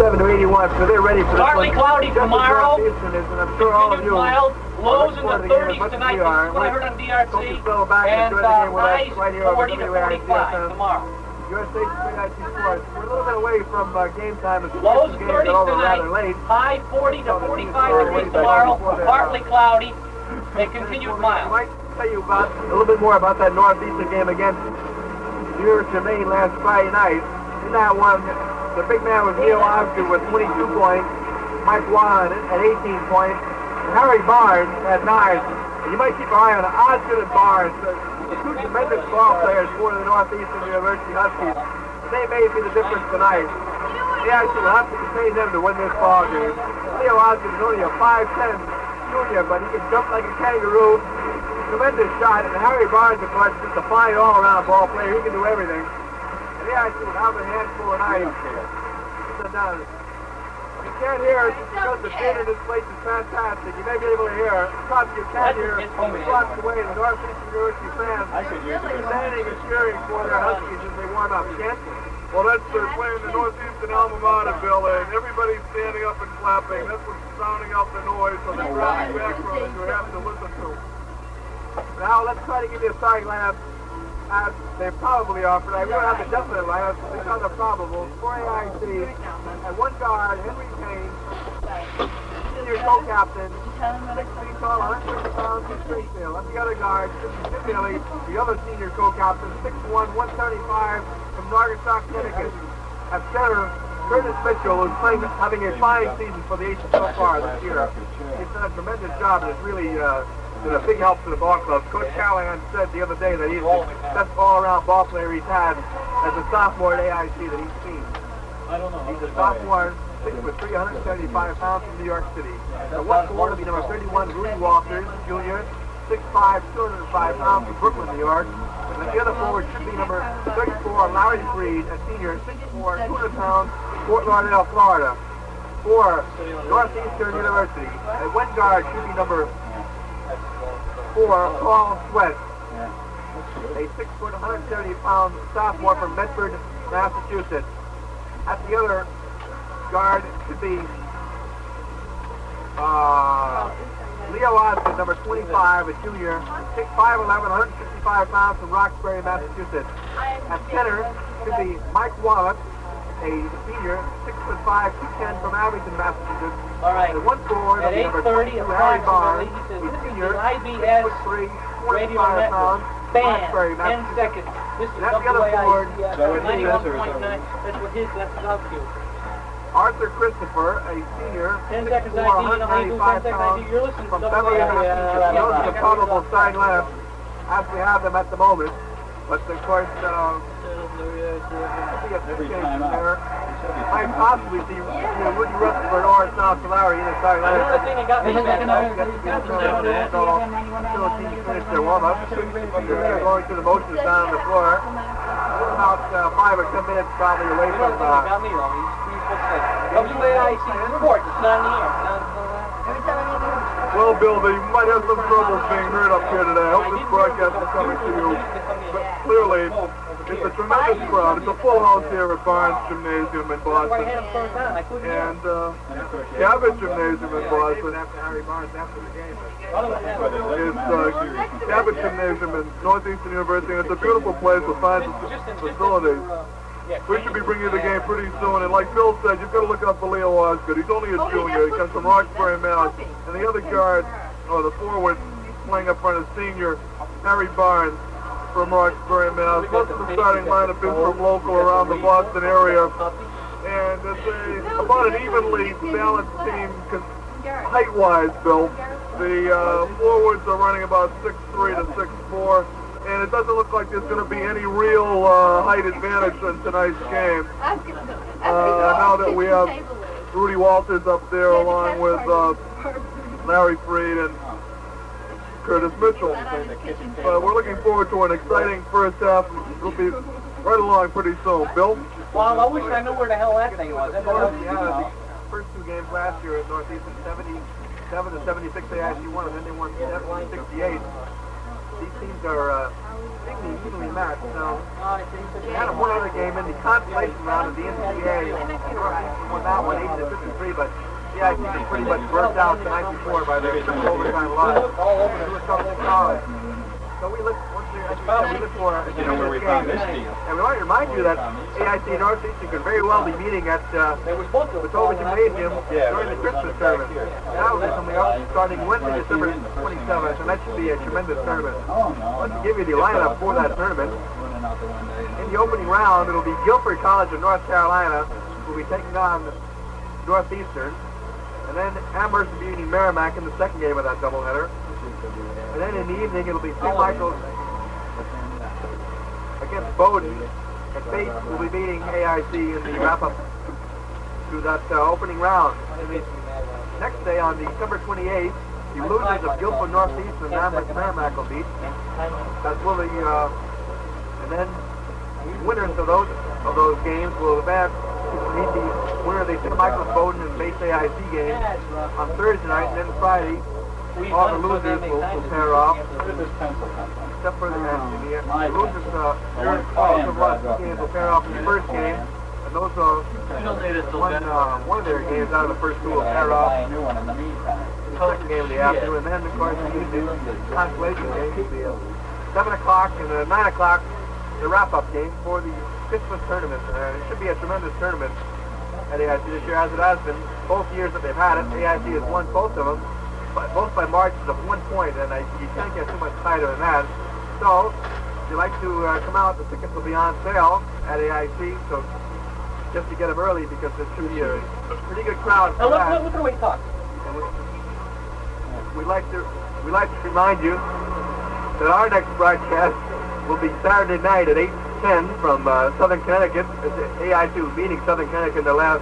77 to 81, so they're ready for this Partly one. cloudy tomorrow. Northeastern is, and I'm sure all of you Mild. Lows in the 30s much tonight. we are. This is what I heard on DRC. Don't you settle back and And enjoy the game with us highs right here over 40 to WAIC 45 tomorrow. USA AIC Sports. We're a little bit away from game time. As Lows the games are 30s over tonight. rather late. High 40 to 45 degrees tomorrow. Partly cloudy. And continued I mild. might tell you about a little bit more about that Northeastern game against New Jermaine last Friday night. In that one, the big man was Neil Osgood with 22 points, Mike Wan at 18 points, and Harry Barnes at 9. And you might keep an eye on Osgood and Barnes, two tremendous ball players for the Northeastern University Huskies. They may be the difference tonight. The AIC will have to contain them to win this ball game. Leo Osgood is only a 5'10" junior, but he can jump like a kangaroo. Tremendous shot, and Harry Barnes, of course, just a fine all-around ball player. He can do everything. And the AIC will have a handful of knives. You can't hear us because the theater in this place is fantastic. You may be able to hear. Plus, you can hear across the way the Northeastern University fans standing and cheering for their Huskies as they warm up. Kent? Well, that's they're playing the Northeastern alma mater, Bill, and everybody's standing up and clapping. That's what's sounding out the noise on the crowded background you're having to listen to. Now let's try to give you a starting lineup as they probably offered. I don't have the definite lineup, but these are the probables. For AIC, and one guard, Henry Payne, senior co-captain, 6 feet tall, 150 pounds, from Springfield. And the other guard, Jim Bailey, the other senior co-captain, 6'1", 175, from Naugatuck, Connecticut. At center, Curtis Mitchell, who's having a fine season for the AIC so far this year. He's done a tremendous job, and it's really been a big help to the ball club. Coach Callahan said the other day that he's the best all-around ball player he's had as a sophomore at AIC that he's seen. He's a sophomore, 375 pounds from New York City. The one forward will be number 31, Rudy Walters, Jr., 6'5", 205 pounds from Brooklyn, New York. And the other forward should be number 34, Larry Freed, a senior, 6'4", 200 pounds, Fort Lauderdale, Florida. For Northeastern University, and one guard should be number 4, Paul Sweat, a 6', 170-pound sophomore from Medford, Massachusetts. At the other guard should be Leo Osgood, number 25, a junior, 6'5", 165 pounds from Roxbury, Massachusetts. At center should be Mike Wallach, a senior, 6'5", 210 from Abington, Massachusetts. All right. And one forward At will be number 8:30 22, Harry Barnes, approximately, he says, a this is senior, the IBS 6'3", Radio 25 pounds, Network. Roxbury, Bam. 10 Massachusetts. seconds. This is That's the other forward. WAIC 91.9. That's what his left is out to. Arthur Christopher, a senior, 10 seconds 6'4", ID. You know how you do 10 195 seconds pounds ID. You're listening from to Beverly, WAIC. Massachusetts. Those are the probable starting lineup as we have them at the moment. But of course, every time there. Might possibly see Woody Rutherford or South Solari in the starting lineup. Another thing that got me Until teams finish their warm-up. They're going through the motions down on the floor. About 5 or 10 minutes probably away from got me wrong. WAIC report. It's not in the air. Well, Bill, they might have some trouble being heard up here today. I hope this broadcast is coming to you. But clearly, it's a tremendous crowd. It's a full house here at Barnes Gymnasium in Boston. And Cabot Gymnasium in Boston. after Harry Barnes after the game. It's Cabot Gymnasium in Northeastern University, and it's a beautiful place with fine facilities. We should be bringing you the game pretty soon, and like Bill said, you've got to look out for Leo Osgood. He's only a junior. He comes from Roxbury, Mass. And the other guard, or the forward, playing up front is senior Harry Barnes from Roxbury, Mass. Most of the starting lineup is from local around the Boston area. And it's about an evenly balanced team height-wise, Bill. The forwards are running about 6'3" to 6'4". And it doesn't look like there's going to be any real height advantage in tonight's game. Now that we have Rudy Walters up there along with Larry Freed and Curtis Mitchell. But we're looking forward to an exciting first half. We'll be right along pretty soon. Bill? Well, I wish I knew where the hell that thing was. The first 2 games last year at Northeastern, 77 to 76 they actually won, and then they won 70-68. These teams are evenly matched. Now, we had one other game in the consolation round of the NCAA. Northeastern won that one, 80-53, but yeah, I think it's pretty much burnt out the night before by their overtime loss. It was something solid. So we look, we look for a tremendous game. And we want to remind you that AIC Northeastern could very well be meeting at the Tova Gymnasium during the Christmas tournament. That will be coming up starting Wednesday, December 27th, and that should be a tremendous tournament. Let's give you the lineup for that tournament. In the opening round, it'll be Guilford College of North Carolina will be taking on Northeastern. And then Amherst will be meeting Merrimack in the second game of that doubleheader. And then in the evening, it'll be St. Michael's against Bowdoin. And Bates will be meeting AIC in the wrap-up to that opening round. And the next day, on December 28th, the losers of Guilford Northeastern and Amherst Merrimack will meet. That's really, and then the winners of those games will advance to meet the winner of the St. Michael's Bowdoin and Bates AIC game on Thursday night, and then Friday. All the losers will pair off, except for the losers of games will pair off in the first game, and those one of their games out of the first two will pair off in the second game of the afternoon, and then of course the consolation game will be 7 o'clock and 9 o'clock, the wrap-up game for the Christmas tournament. It should be a tremendous tournament at AIC this year, as it has been both years that they've had it. AIC has won both of them. Both by margins of 1 point, and you can't get too much tighter than that. So, if you'd like to come out, the tickets will be on sale at AIC, so just to get them early, because it should be a pretty good crowd for that. Look at the way you talk. We'd like to remind you that our next broadcast will be Saturday night at 8:10 from Southern Connecticut. AIC was beating Southern Connecticut in the last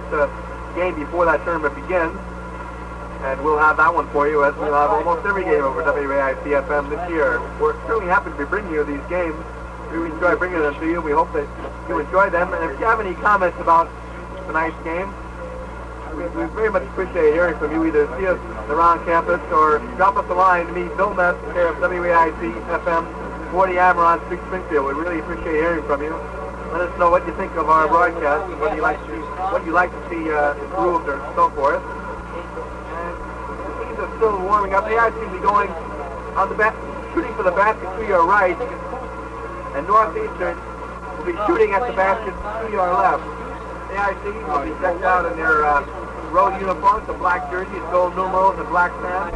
game before that tournament begins. And we'll have that one for you, as we'll have almost every game over WAIC FM this year. We're extremely happy to be bringing you these games. We enjoy bringing them to you. We hope that you enjoy them. And if you have any comments about tonight's game, we very much appreciate hearing from you. Either see us around campus or drop us a line to me, Bill Mess, care of WAIC FM, 40 Amaron Street, Springfield. We really appreciate hearing from you. Let us know what you think of our broadcast and what you like to see improved or so forth. Are still warming up. AIC will be going on the shooting for the basket to your right, and Northeastern will be shooting at the basket to your left. AIC will be decked out in their road uniforms, the black jerseys, gold numerals, and black pants,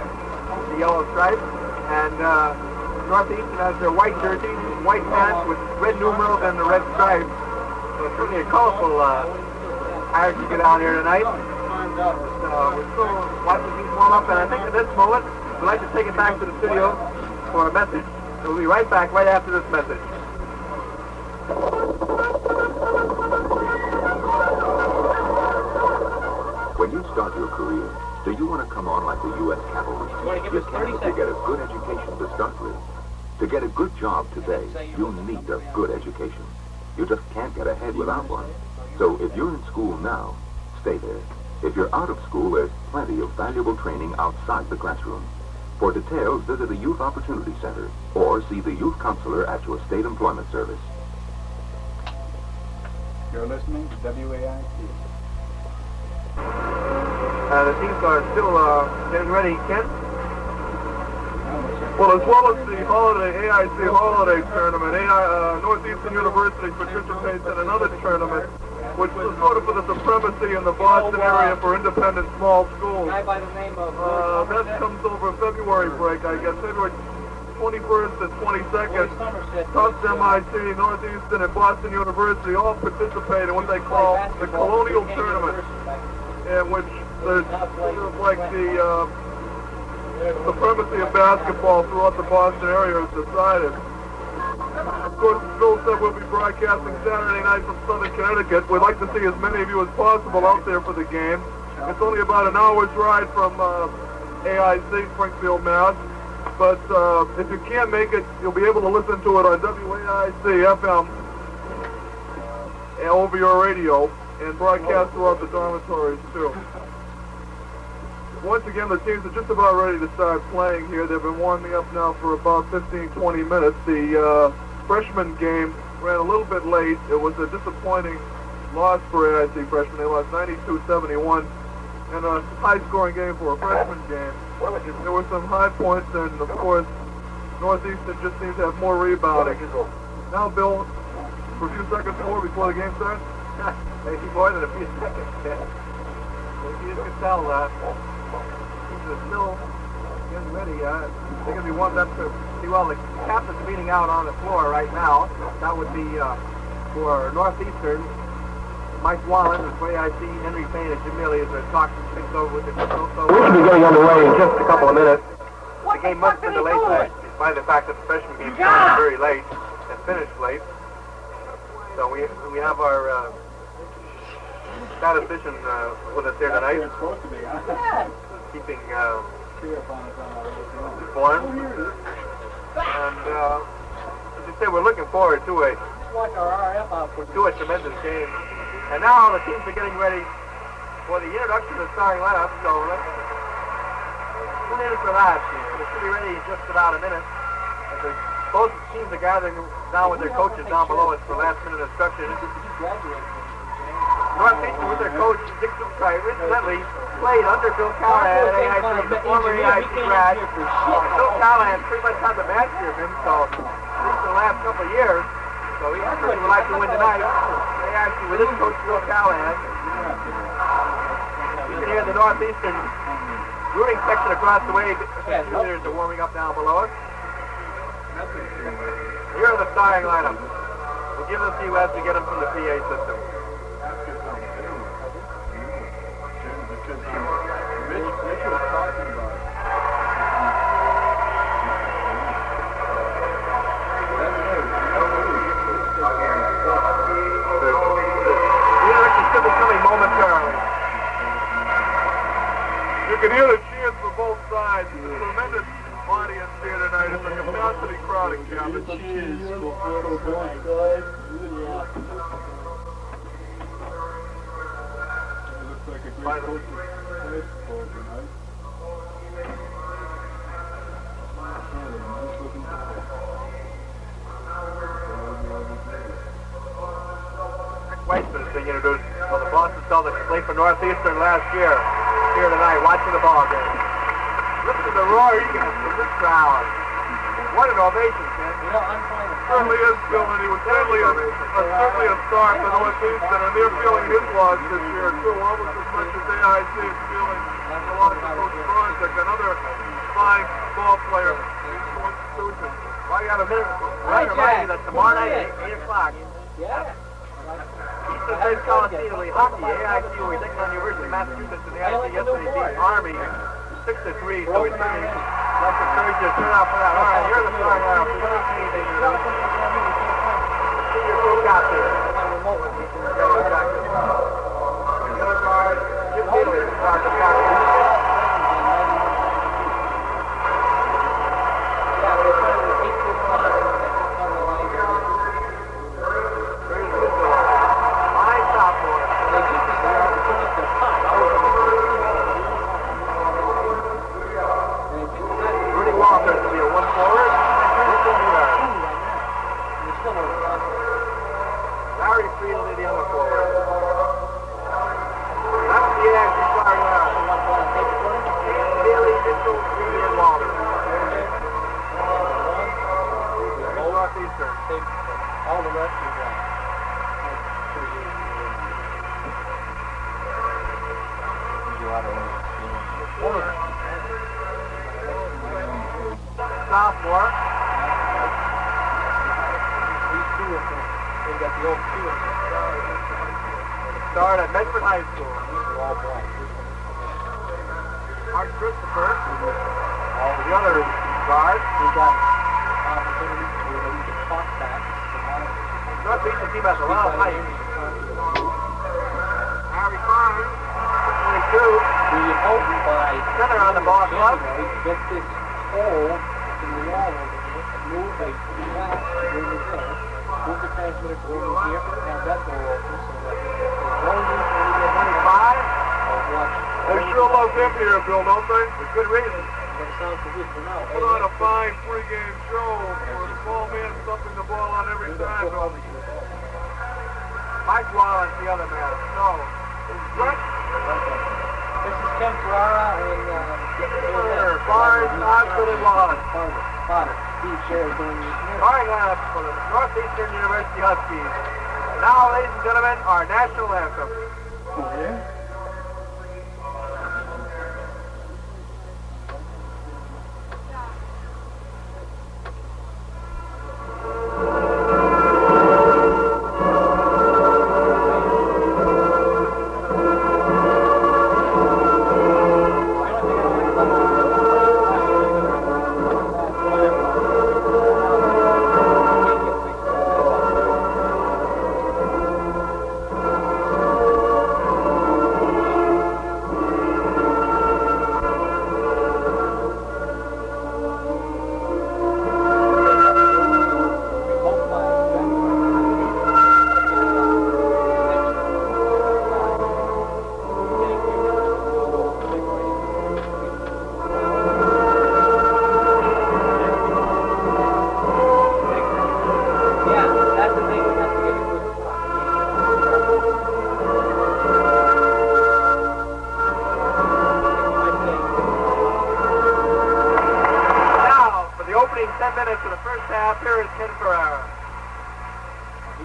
the yellow stripes, and Northeastern has their white jerseys, white pants with red numerals and the red stripes. So it's certainly a colorful Irish to get out here tonight. We're still watching these warm up, and I think at this moment we'd like to take it back to the studio for a message. So we'll be right back right after this message. When you start your career, do you want to come on like the U.S. cavalry? You can't to get a good education to start with. To get a good job today, you'll need a good education. You just can't get ahead without one. So if you're in school now, stay there. If you're out of school, there's plenty of valuable training outside the classroom. For details, visit the Youth Opportunity Center or see the youth counselor at your state employment service. You're listening to WAIC. The teams are still getting ready. Ken? Well, as well as the AIC Holiday Tournament, Northeastern University participates in another tournament, which was sort of for the supremacy in the Boston area for independent small schools. That comes over February break, I guess, February 21st and 22nd. Tufts, MIT, Northeastern, and Boston University all participate in what they call the Colonial Tournament, in which there's sort of like the supremacy of basketball throughout the Boston area is decided. Of course, as Phil said, we'll be broadcasting Saturday night from Southern Connecticut. We'd like to see as many of you as possible out there for the game. It's only about an hour's ride from AIC, Springfield, Mass. But if you can't make it, you'll be able to listen to it on WAIC FM over your radio and broadcast throughout the dormitories, too. Once again, the teams are just about ready to start playing here. They've been warming up now for about 15-20 minutes. The freshman game ran a little bit late. It was a disappointing loss for AIC freshmen. They lost 92-71 in a high-scoring game for a freshman game. There were some high points, and of course, Northeastern just seems to have more rebounding. Now, Bill, for a few seconds more before the game starts. Maybe more than a few seconds. As you can tell, teams are still getting ready. They're going to be warmed up to see well. The captain's meeting out on the floor right now. That would be for Northeastern. Mike Wallen, the way I see Henry Payne and Jim Milley as they're talking things over with the officials. So we should be getting underway in just a couple of minutes. The game must have been delayed tonight by the fact that the freshman game started very late and finished late. So we have our statistician with us here tonight, keeping informed. And as you say, we're looking forward to a tremendous game. And now the teams are getting ready for the introduction of the starting lineup. So let's tune in for that. We should be ready in just about a minute. As both teams are gathering down with their coaches down below us for last-minute instructions. Northeastern with their coach, Dick Dupree, incidentally played under Bill Callahan at AIC, the former AIC grad. Bill Callahan pretty much had the mastery of him, so at least the last couple of years. So he would like to win tonight. AIC with his coach, Bill Callahan. You can hear the Northeastern rooting section across the way. The cheerleaders are warming up down below us. Here are the starting lineup. We'll give them to you as we get them from the PA system. You can hear the cheers from both sides. It's a tremendous audience here tonight. It's a capacity crowding job. It's cheers from both sides. It looks like a great coach tonight. Weissman is being introduced. Well, the Boston Celtics played for Northeastern last year. Here tonight, watching the ball game. Listen to the roar he gets from this crowd. What an ovation, Ken. Certainly is, Bill, and he was certainly a star for Northeastern, and they're feeling his loss this year, too, almost as much as AIC is feeling the loss of Coach Project, another fine ball player in the institution. Well, you have a minute. I remind you that tomorrow night at 8 o'clock, Eastern State Coliseum hockey, AIC will be taking on the University of Massachusetts, and the AIC yesterday beat Army 6-3, so we certainly like to encourage you to turn out for that. All right, here's the starting lineup. Senior co-captain. Yellow jacket. Yellow guard, Jim Needle, guard the captain. All the rest is sophomore. These two of them, they got the old two of them. Started at Medford High School. These are all black. Art Christopher, all the other guards, we got opportunities to use the clock back. Northeastern team has a lot of height. Harry Farnes, 22. We hope by center on the ball club. Get this hole in the wall over here and move a flat over there. Move the transmitter over here and have that door open so that it's 25. They sure love them here, Bill, don't they? For good reason. Put on a fine pregame show for a small man stuffing the ball on every side. Mike Wallace, the other man. So, Brett. This is Ken Ferrara and Barnes, Osgood, and Wallace. Potter. Steve Sherry doing this. Starting lineup for the Northeastern University Huskies. And now, ladies and gentlemen, our national anthem. Oh, yeah?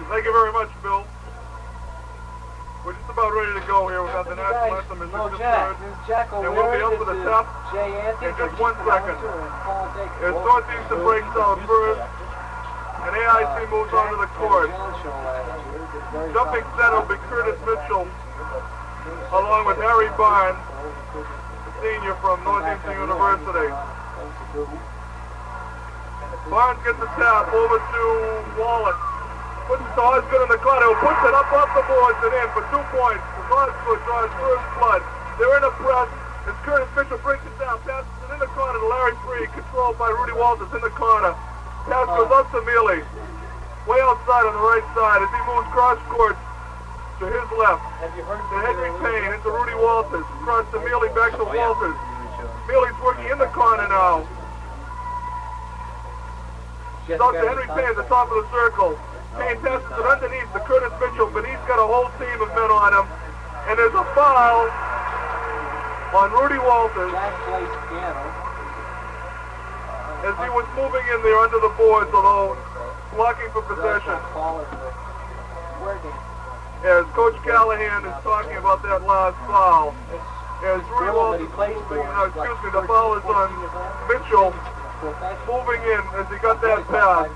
Thank you very much, Bill. We're just about ready to go here. We've got the national anthem in just third. And we'll be up for the top in just 1 second. As Northeastern breaks out first, and AIC moves on to the court. Jumping center will be Curtis Mitchell, along with Harry Barnes, the senior from Northeastern University. Barnes gets the tap over to Wallace. Puts it to Osgood in the corner, who puts it up off the boards and in for 2 points. Osgood draws first blood. They're in a press as Curtis Mitchell brings it down, passes it in the corner to Larry Free, controlled by Rudy Walters in the corner. Pass goes up to Mealy, way outside on the right side as he moves cross court to his left. To Henry Payne, into Rudy Walters, across to Mealy, back to Walters. Mealy's working in the corner now. It's out to Henry Payne at the top of the circle. Payne passes it underneath to Curtis Mitchell, but he's got a whole team of men on him. And there's a foul on Rudy Walters as he was moving in there under the boards, although blocking for possession. As Coach Callahan is talking about that last foul. As Rudy Walters, the foul is on Mitchell, moving in as he got that pass.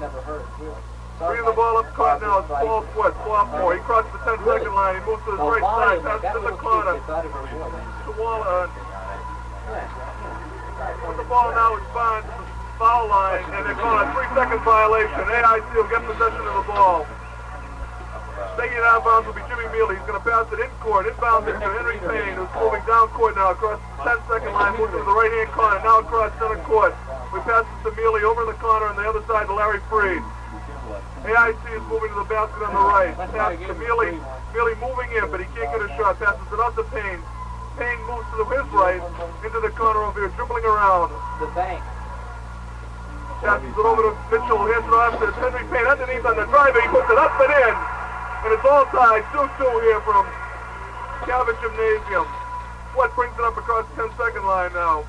Bringing the ball up court now, it's Paul Sweat, sophomore. He crosses the 10-second line, he moves to his right side, passes to the corner. To Waller. With the ball now is Barnes to the foul line, and they're calling a 3-second violation. AIC will get possession of the ball. Taking it out of bounds will be Jimmy Mealy. He's going to pass it in court, inbound it to Henry Payne, who's moving down court now across the 10-second line, moves to the right-hand corner, now across center court. We pass it to Mealy over in the corner on the other side to Larry Freed. AIC is moving to the basket on the right. Pass to Mealy. Mealy moving in, but he can't get a shot. Passes it out to Payne. Payne moves to his right into the corner over here, dribbling around. The bank. Passes it over to Mitchell. Hands it off to Henry Payne underneath on the driver. He puts it up and in. And it's all tied. 2-2 here from Calvin Gymnasium. Sweat brings it up across the 10-second line now.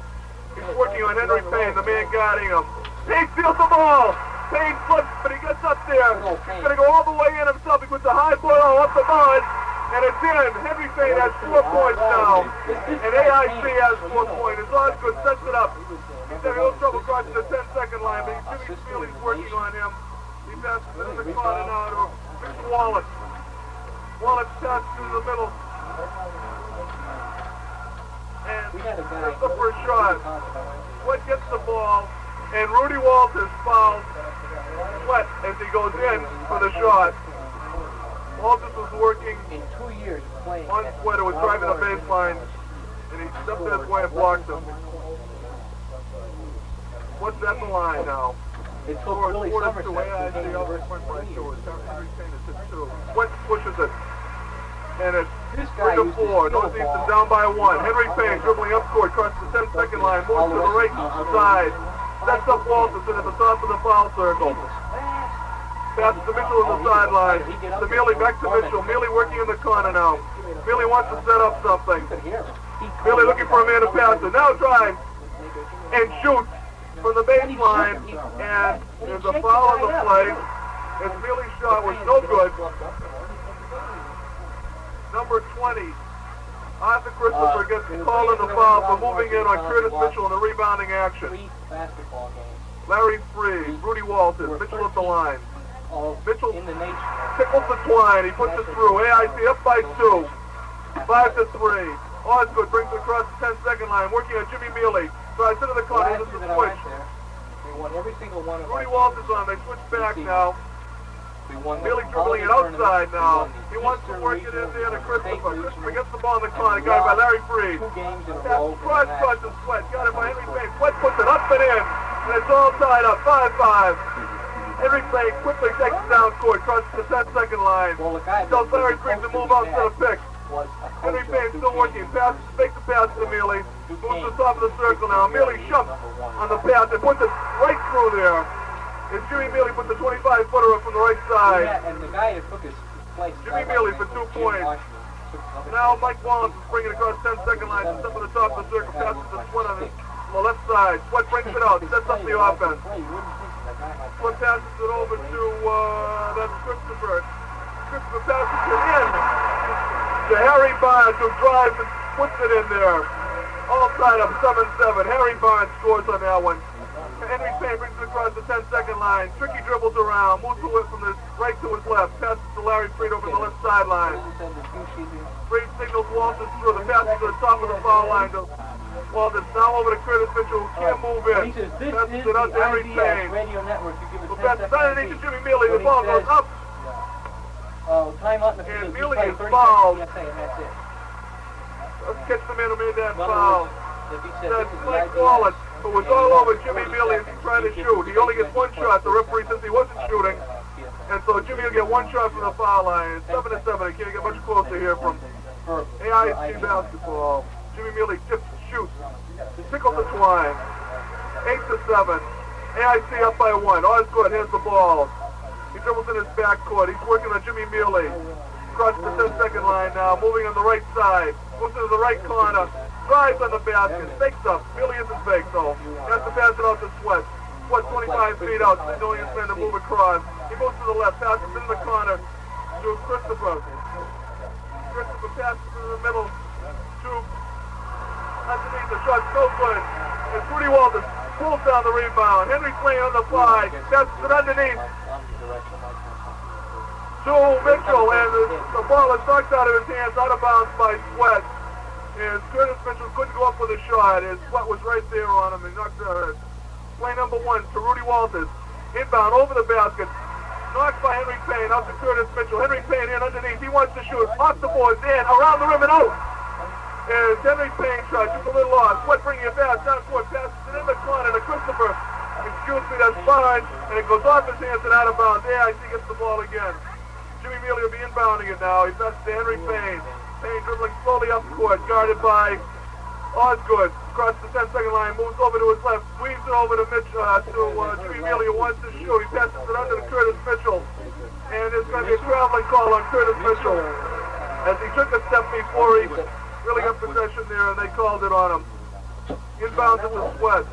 He's working on Henry Payne, the man guarding him. Payne steals the ball. Payne flips, but he gets up there. He's going to go all the way in himself. He puts a high ball up the board, and it's in. Henry Payne has 4 points now, and AIC has 4 points. As Osgood sets it up. He's having a little trouble crossing the 10-second line, but Jimmy Mealy's working on him. He passes it in the corner now to Mr. Wallace. Wallace passes to the middle. And that's up for a shot. Sweat gets the ball, and Rudy Walters fouls Sweat as he goes in for the shot. Walters was working in 2 years playing on Sweat, who was driving the baseline, and he stepped in his way and blocked him. What's at the line now? It took Willie Somerset to AIC over front by 2. Sweat pushes it. And it's 3-4. Northeastern down by 1. Henry Payne dribbling up court, crosses the 10-second line, moves to the right side. Sets up Walterson at the top of the foul circle. Passes to Mitchell on the sideline. To Mealy, back to Mitchell. Mealy working in the corner now. Mealy wants to set up something. Mealy looking for a man to pass it. Now drives and shoots from the baseline. And there's a foul on the play. His Mealy's shot was no good. Number 20, Arthur Christopher gets called in the foul for moving in on Curtis Mitchell in the rebounding action. Larry Freed, Rudy Walters, Mitchell at the line. Mitchell tickles the twine, he puts it through. AIC up by 2, 5-3. Osgood brings it across the 10-second line, working on Jimmy Mealy. Drives into the corner, this is a switch. Rudy Walters on, they switch back now. Mealy dribbling it outside now. He wants to work it in there to Christopher. Christopher gets the ball in the corner, got it by Larry Freed. Cross to Sweat, got it by Henry Payne. Sweat puts it up and in, and it's all tied up, 5-5. Henry Payne quickly takes it down court, crosses the 10-second line. Tells Larry Freed to move out to the pick. Henry Payne still working, passes, fakes the pass to Mealy. Moves to the top of the circle now. Mealy jumps on the pass and puts it right through there. And Jimmy Mealy puts the 25-footer up from the right side. And the guy that took his place. Jimmy Mealy for 2 points. Now Mike Wallace is bringing it across 10-second line. Sets up at the top of the circle. Passes to Sweat on the left side. Sweat brings it out. Sets up the offense. Sweat passes it over to that's Christopher. Christopher passes it in to Harry Barnes, who drives and puts it in there. All tied up 7-7. Harry Barnes scores on that one. Henry Payne brings it across the 10-second line. Tricky dribbles around, moves away from the right to his left. Passes to Larry Freed over the left sideline. Freed signals Walters through. The pass to the top of the foul line to Walters. Now over to Curtis Mitchell, who can't move in. Passes it out to Henry Payne. The pass is underneath to Jimmy Mealy. The ball goes up. And Mealy is fouled. Let's catch the man who made that foul. That's Mike Wallace, who was all over Jimmy Mealy as he's trying to shoot. He only gets 1 shot. The referee says he wasn't shooting. And so Jimmy will get 1 shot from the foul line. 7-7. He can't get much closer here from AIC basketball. Jimmy Mealy tips, shoots. He tickles the twine. 8-7. AIC up by 1. Osgood has the ball. He dribbles in his backcourt. He's working on Jimmy Mealy. Crosses the 10-second line now, moving on the right side. Moves into the right corner. Drives on the basket. Fakes up. Mealy isn't fake, though. Has to pass it out to Sweat. Sweat 25 feet out, signaling his man to move across. He moves to the left, passes in the corner to Christopher. Christopher passes in the middle to underneath. The shot's no good. And Rudy Walters pulls down the rebound. Henry playing on the fly. Passes it underneath to Mitchell, and the ball is knocked out of his hands, out of bounds by Sweat. And Curtis Mitchell couldn't go up with a shot. His Sweat was right there on him. He knocked play number 1 to Rudy Walters. Inbound over the basket. Knocked by Henry Payne out to Curtis Mitchell. Henry Payne in underneath. He wants to shoot. Off the boards in. Around the rim and out. And Henry Payne shot just a little off. Sweat bringing it back. Down court. Passes it in the corner to Christopher. Excuse me, that's fine. And it goes off his hands and out of bounds. AIC gets the ball again. Jimmy Mealy will be inbounding it now. He passes to Henry Payne. Payne dribbling slowly up court, guarded by Osgood. Crosses the 10-second line, moves over to his left, weaves it over to Jimmy Mealy, who wants to shoot. He passes it under to Curtis Mitchell. And there's going to be a traveling call on Curtis Mitchell. As he took a step before he really got possession there, and they called it on him. Inbounds at the Sweat.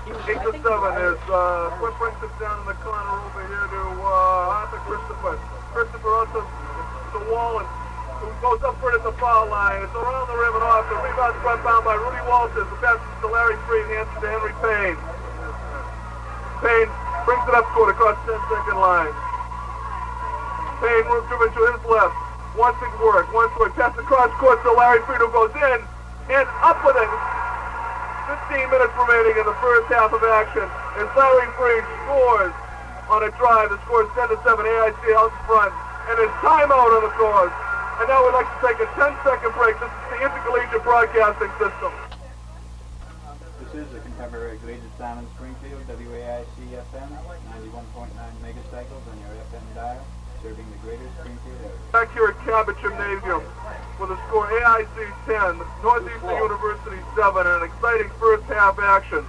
8-7. There's Sweat brings it down in the corner over here to Arthur Christopher. Christopher also to Wallace, who goes up for it at the foul line. It's around the rim and off. The rebound's brought down by Rudy Walters. The pass to Larry Freed, hands to Henry Payne. Payne brings it up court across the 10-second line. Payne moves to his left. Wants to work. Pass across court to Larry Freed, who goes in and up with it. 15 minutes remaining in the first half of action. And Larry Freed scores on a drive. The score is 10-7. AIC out in front. And there's timeout on the course. And now we'd like to take a 10-second break. This is the Intercollegiate Broadcasting System. This is the Contemporary Collegiate Sound in Springfield, WAIC FM, 91.9 megacycles on your FM dial, serving the greater Springfield area. Back here at Cabot Gymnasium with a score AIC 10, Northeastern University 7, and an exciting first half action.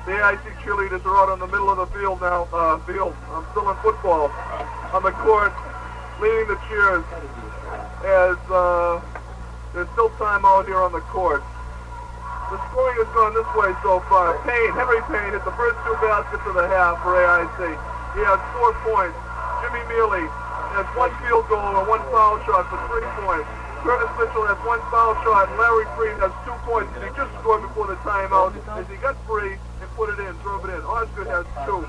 The AIC cheerleaders are out on the middle of the field now. I'm still in football. On the court, leading the cheers as there's still time out here on the court. The scoring has gone this way so far. Henry Payne hit the first 2 baskets of the half for AIC. He has 4 points. Jimmy Mealy has 1 field goal and 1 foul shot for 3 points. Curtis Mitchell has 1 foul shot, and Larry Freed has 2 points, and he just scored before the timeout as he got free and put it in, drove it in. Osgood has 2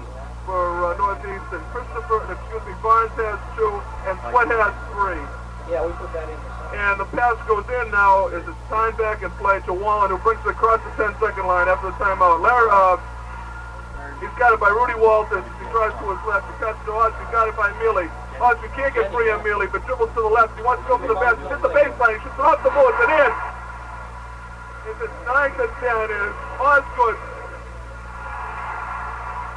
for Northeastern. Barnes has 2, and Sweat has 3. Yeah, we put that in. And the pass goes in now as it's time back in play to Wallen, who brings it across the 10-second line after the timeout. He's got it by Rudy Walters. He drives to his left. He cuts to Osgood. Got it by Mealy. Osgood can't get free on Mealy, but dribbles to the left. He wants to go for the basket. Hits the baseline. He shoots it off the boards and in. It's a 9-10 is Osgood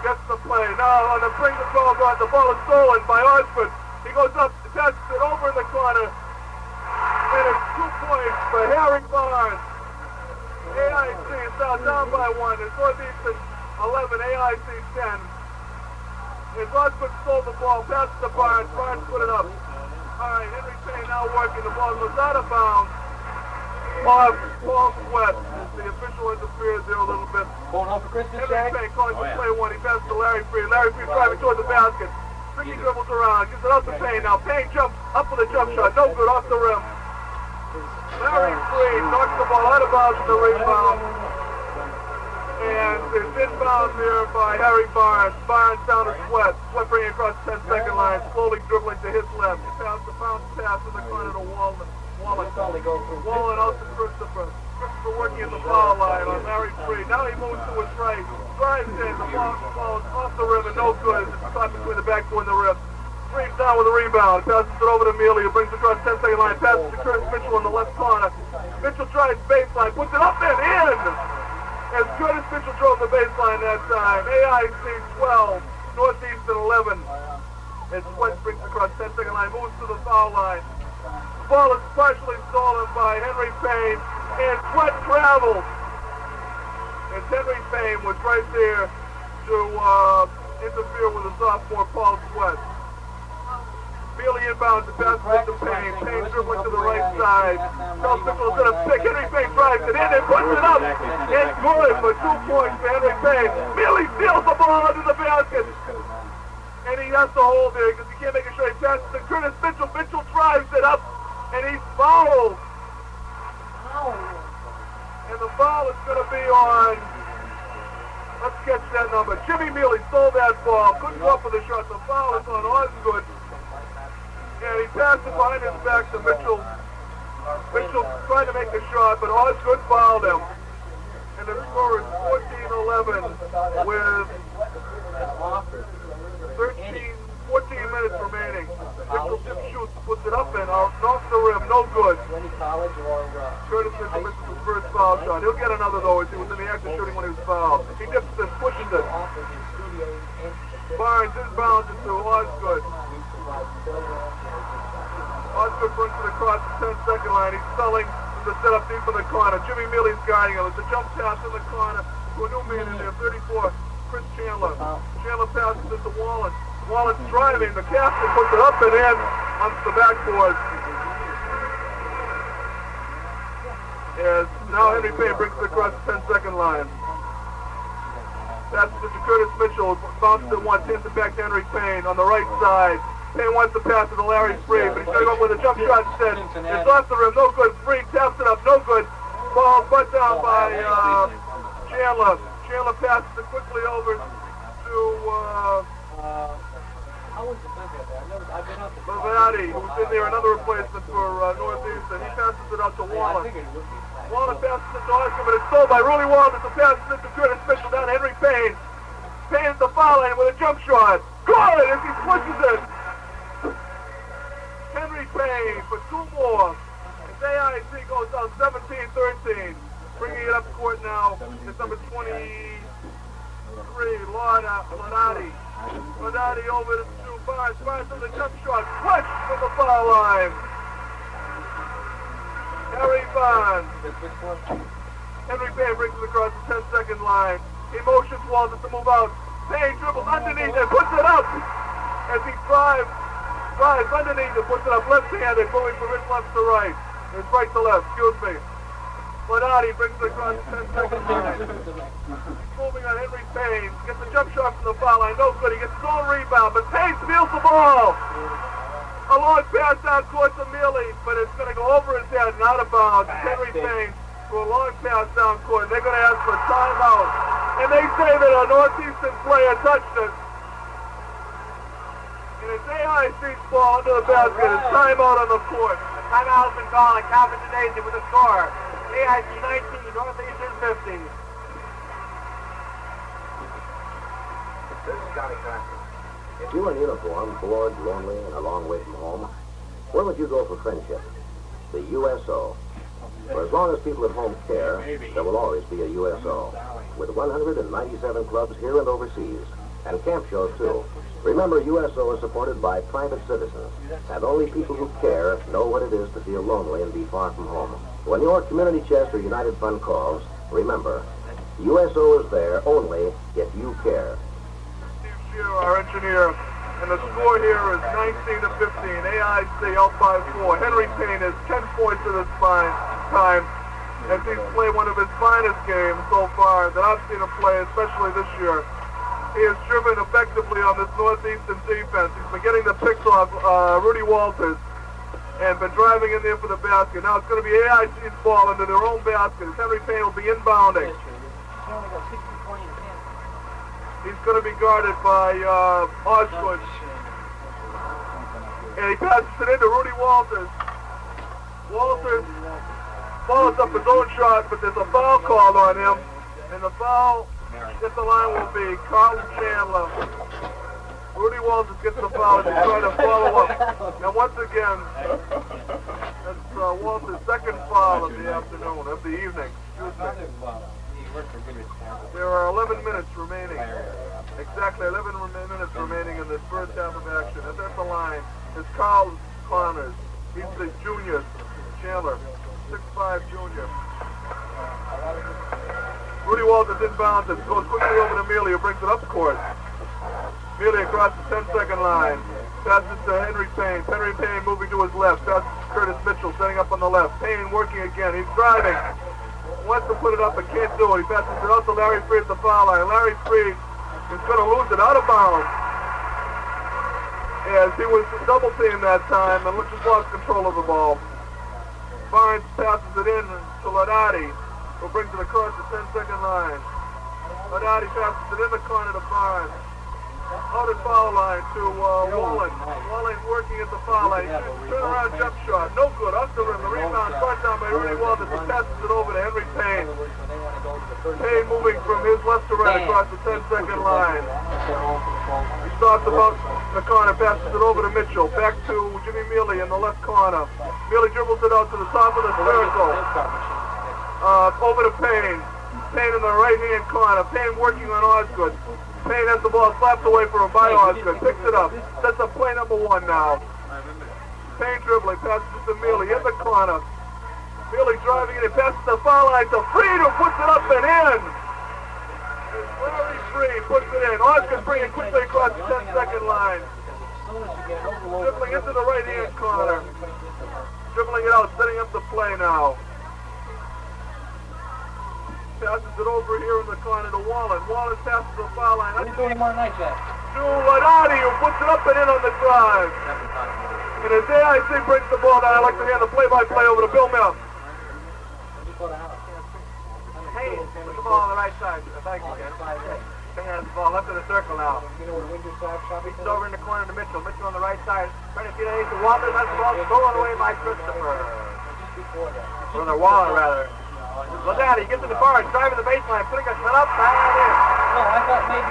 gets the play. Now on the bring the ball on, the ball is stolen by Osgood. He goes up, passes it over in the corner, and it's 2 points for Harry Barnes. AIC is now down by 1. It's Northeastern 11, AIC 10. As Osgood stole the ball, passes to Barnes. Barnes put it up. All right, Henry Payne now working. The ball goes out of bounds. Paul Sweat. The official interferes there a little bit. Going off for Christmas, Henry Jack? Payne calling for play 1. He passes to Larry Freed. Larry Freed driving toward the basket. Ricky dribbles around. Gives it out to Payne. Now Payne jumps up with a jump shot. No good, off the rim. Larry Freed knocks the ball out of bounds with the rebound. And it's inbound there by Harry Barnes. Barnes down to Sweat. Sweat bringing across the 10-second line, slowly dribbling to his left. He passes the bounce pass in the corner to Wallen. Wallen out to Christopher. Christopher working in the foul line on Larry Freed. Now he moves to his right. Drives in. The ball is off the rim and no good. It's caught between the backboard and the rim. Freed's down with a rebound. Passes it over to Mealy, who brings it across the 10-second line. Passes to Curtis Mitchell in the left corner. Mitchell tries baseline. Puts it up and in. As Curtis Mitchell drove the baseline that time. AIC 12, Northeastern 11. As Sweat brings across 10-second line, moves to the foul line. The ball is partially stolen by Henry Payne, and Sweat travels. As Henry Payne was right there to interfere with the sophomore Paul Sweat. Mealy inbounds the pass to Payne. Payne dribbling to the right side. Charles Mitchell is in a pick. Henry Payne drives it in and puts it up. It's good for 2 points for Henry Payne. Mealy steals the ball under the basket. And he has to hold it because he can't make a straight pass to Curtis Mitchell. Mitchell drives it up and he's fouled. And the foul is going to be on, let's catch that number. Jimmy Mealy stole that ball. Couldn't go up with a shot. The foul is on Osgood. And he passed it behind his back to Mitchell. Mitchell tried to make a shot, but Osgood fouled him. And the score is 14-11 with 14 minutes remaining. Mitchell just shoots, puts it up and out, knocks the rim, no good. Curtis Mitchell misses his first foul shot. He'll get another though, as he was in the act of shooting when he was fouled. He dips it, pushes it. Barnes inbounds it to Osgood. Osgood brings it across the 10-second line. He's selling to set up deep in the corner. Jimmy Mealy's guiding him. It's a jump pass in the corner to a new man in there, 34, Chris Chandler. Chandler passes it to Wallen. Wallen's driving. The captain puts it up and in onto the backboard. As now Henry Payne brings it across the 10-second line. Passes it to Curtis Mitchell. Bounces it once, hands it back to Henry Payne on the right side. Payne wants to pass it to Larry Freed, but he's going to go with a jump shot instead. It's off the rim, no good. Freed taps it up, no good. Ball butt down by Chandler. Chandler passes it quickly over to Levinati, who's in there, another replacement for Northeastern. He passes it out to Wallen. Wallen passes it to Oscar, but it's sold by Rudy Walters, who passes it to Curtis Mitchell down to Henry Payne. Payne at the foul line with a jump shot. Good as he pushes it. Henry Payne for 2 more. As AIC goes down 17-13. Bringing it up court now is number 23, Levinati. Levinati over to Barnes. Barnes with a jump shot. Clutch from the foul line. Harry Barnes. Henry Payne brings it across the 10-second line. He motions Walters to move out. Payne dribbles underneath and puts it up. As he drives underneath and puts it up left-handed, moving from his left to right. His right to left, excuse me. Lenardi brings it across the 10-second line. He's moving on Henry Payne. Gets a jump shot from the foul line. No good. He gets his own rebound, but Payne steals the ball. A long pass down court to Mealy, but it's going to go over his head and out of bounds. Henry Payne for a long pass down court. They're going to ask for a timeout. And they say that a Northeastern player touched it. And it's AIC's ball under the basket. It's timeout on the court. Timeout has been called and Calvin Daisy with a score. AIC 19, Northeastern 50. If you were in uniform, bored, lonely, and a long way from home, where would you go for friendship? The USO. For as long as people at home care, there will always be a USO. With 197 clubs here and overseas, and camp shows too. Remember, USO is supported by private citizens, and only people who care know what it is to feel lonely and be far from home. When your community chest or United Fund calls, remember, USO is there only if you care. Steve Shearer, our engineer, and the score here is 19 to 15. AIC up by 4. Henry Payne has 10 points in this time as he's played one of his finest games so far that I've seen him play, especially this year. He has driven effectively on this Northeastern defense. He's been getting the picks off Rudy Walters and been driving in there for the basket. Now it's going to be AIC's ball into their own basket. Henry Payne will be inbounding. He's going to be guarded by Osgood. And he passes it into Rudy Walters. Walters follows up his own shot, but there's a foul called on him. And the foul at the line will be Carlton Chandler. Rudy Walters gets the foul and he's trying to follow up. And once again, that's Walters' second foul of the afternoon, of the evening. There are 11 minutes remaining. Exactly 11 minutes remaining in this first half of action. And at the line is Carl Connors. He's the junior, Chandler, 6'5" junior. Rudy Walters inbounds it, goes quickly over to Mealy, who brings it up court. Mealy across the 10-second line. Passes to Henry Payne. Henry Payne moving to his left. Passes to Curtis Mitchell, setting up on the left. Payne working again. He's driving. Wants to put it up, but can't do it. He passes it out to Larry Freed at the foul line. Larry Freed is going to lose it out of bounds. As he was double teamed that time and just lost control of the ball. Barnes passes it in to Lenardi, who brings it across the 10-second line. Lenardi passes it in the corner to Barnes. Out at foul line to Wallen. Wallen working at the foul line. He shoots a turnaround jump shot. No good. Off the rim. The rebound brought down by Rudy Walters. He passes it over to Henry Payne. Payne moving from his left to right across the 10-second line. He starts about the corner, passes it over to Mitchell. Back to Jimmy Mealy in the left corner. Mealy dribbles it out to the top of the circle. Over to Payne. Payne in the right-hand corner. Payne working on Osgood. Payne has the ball slapped away from him by Osgood. Picks it up. Sets up play number 1 now. Payne dribbling. Passes it to Mealy in the corner. Mealy driving in. He passes the foul line to Freed, who puts it up and in. Larry Freed puts it in. Osgood bringing it quickly across the 10-second line. Dribbling into the right-hand corner. Dribbling it out, setting up the play now. Passes it over here in the corner to Wallen. Wallen passes the foul line. What are you doing tomorrow night, Jack? To Lenardi, who puts it up and in on the drive. And as AIC brings the ball down, I'd like to hand the play-by-play over to Bill Mill. Hey, put the ball on the right side. Thank you, Ken. Payne has the ball left of the circle now. Reaches over in the corner to Mitchell. Mitchell on the right side. Trying to feed it to Walters. That's the ball stolen away by Christopher. Or Wallen, rather. Lenardi gets to the bar, driving the baseline, putting a shot up, and in. No, I thought maybe,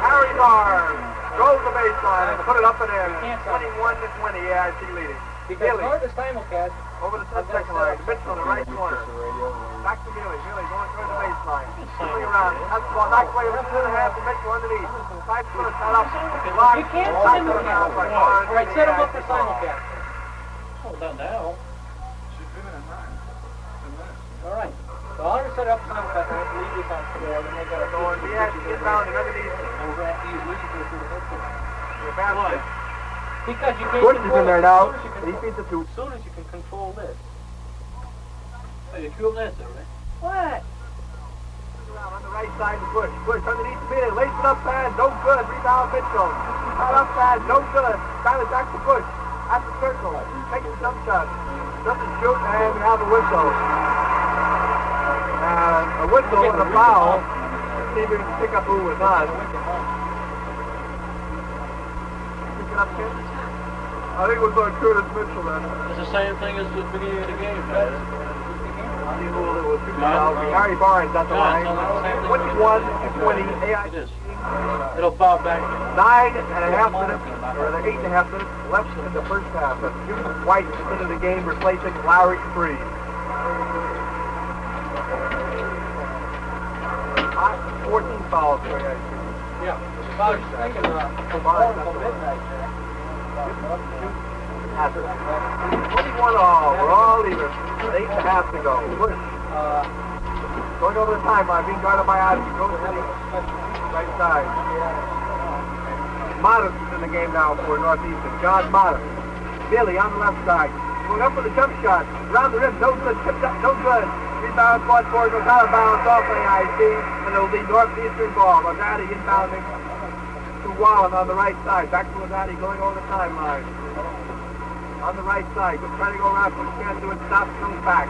Harry Barnes goes the baseline and put it up and in. 21 to 20, AIC leading. Because hardest simulcast. Over the 10-second line. Mitchell in the right corner. Back to Mealy. Mealy going toward the baseline. Coming around. Has the ball knocked away. Lifts it in the half to Mitchell underneath. Tries to put a shot up. You can't simulcast. All right, set him up for simulcast. Oh, done now. All right. So I'm going to set up time cut and leave this on 4, then they got to So we have to get down and underneath. and we're going to have to use Lucy to the headset. Your basket. Because you can't Bush is in there now. as He feeds it to. soon as you can control this. Oh, you threw this, right? What? Around on the right side of Bush. Bush underneath the mid. Lace it up fast. No good. Rebound Mitchell. Cut up fast. No good. Got it back to Bush. At the circle. Takes the jump shot. Doesn't shoot. And we have a whistle. And a whistle and a foul. See if we can pick up who was on. Pick it up, Ken. I think it was on Curtis Mitchell then. It's the same thing as the beginning of the game, guys. He ruled it was 2 fouls. Harry Barnes at the line. 21-20. AIC. It is. It'll foul back. 9.5 minutes, or 8.5 minutes left in the first half. That's Junior White into the game, replacing Lowry Freed. 14 fouls for AIC. Yeah. I was thinking perform till midnight there. Has it. 21 all. We're all even. 8.5 to go. Bush. Going over the timeline, being guarded by AIC. Goes to the right side. Modest is in the game now for Northeastern. John Modest. Billy on the left side. Going up for the jump shot. Around the rim. No good. Tipped up. No good. Rebound, fought forward, goes out of bounds off AIC, and it'll be Northeastern ball. Lazati inbounding to Wallen on the right side. Back to Lazati going over the timeline. On the right side, trying to go around, puts his hands to it, stops, comes back.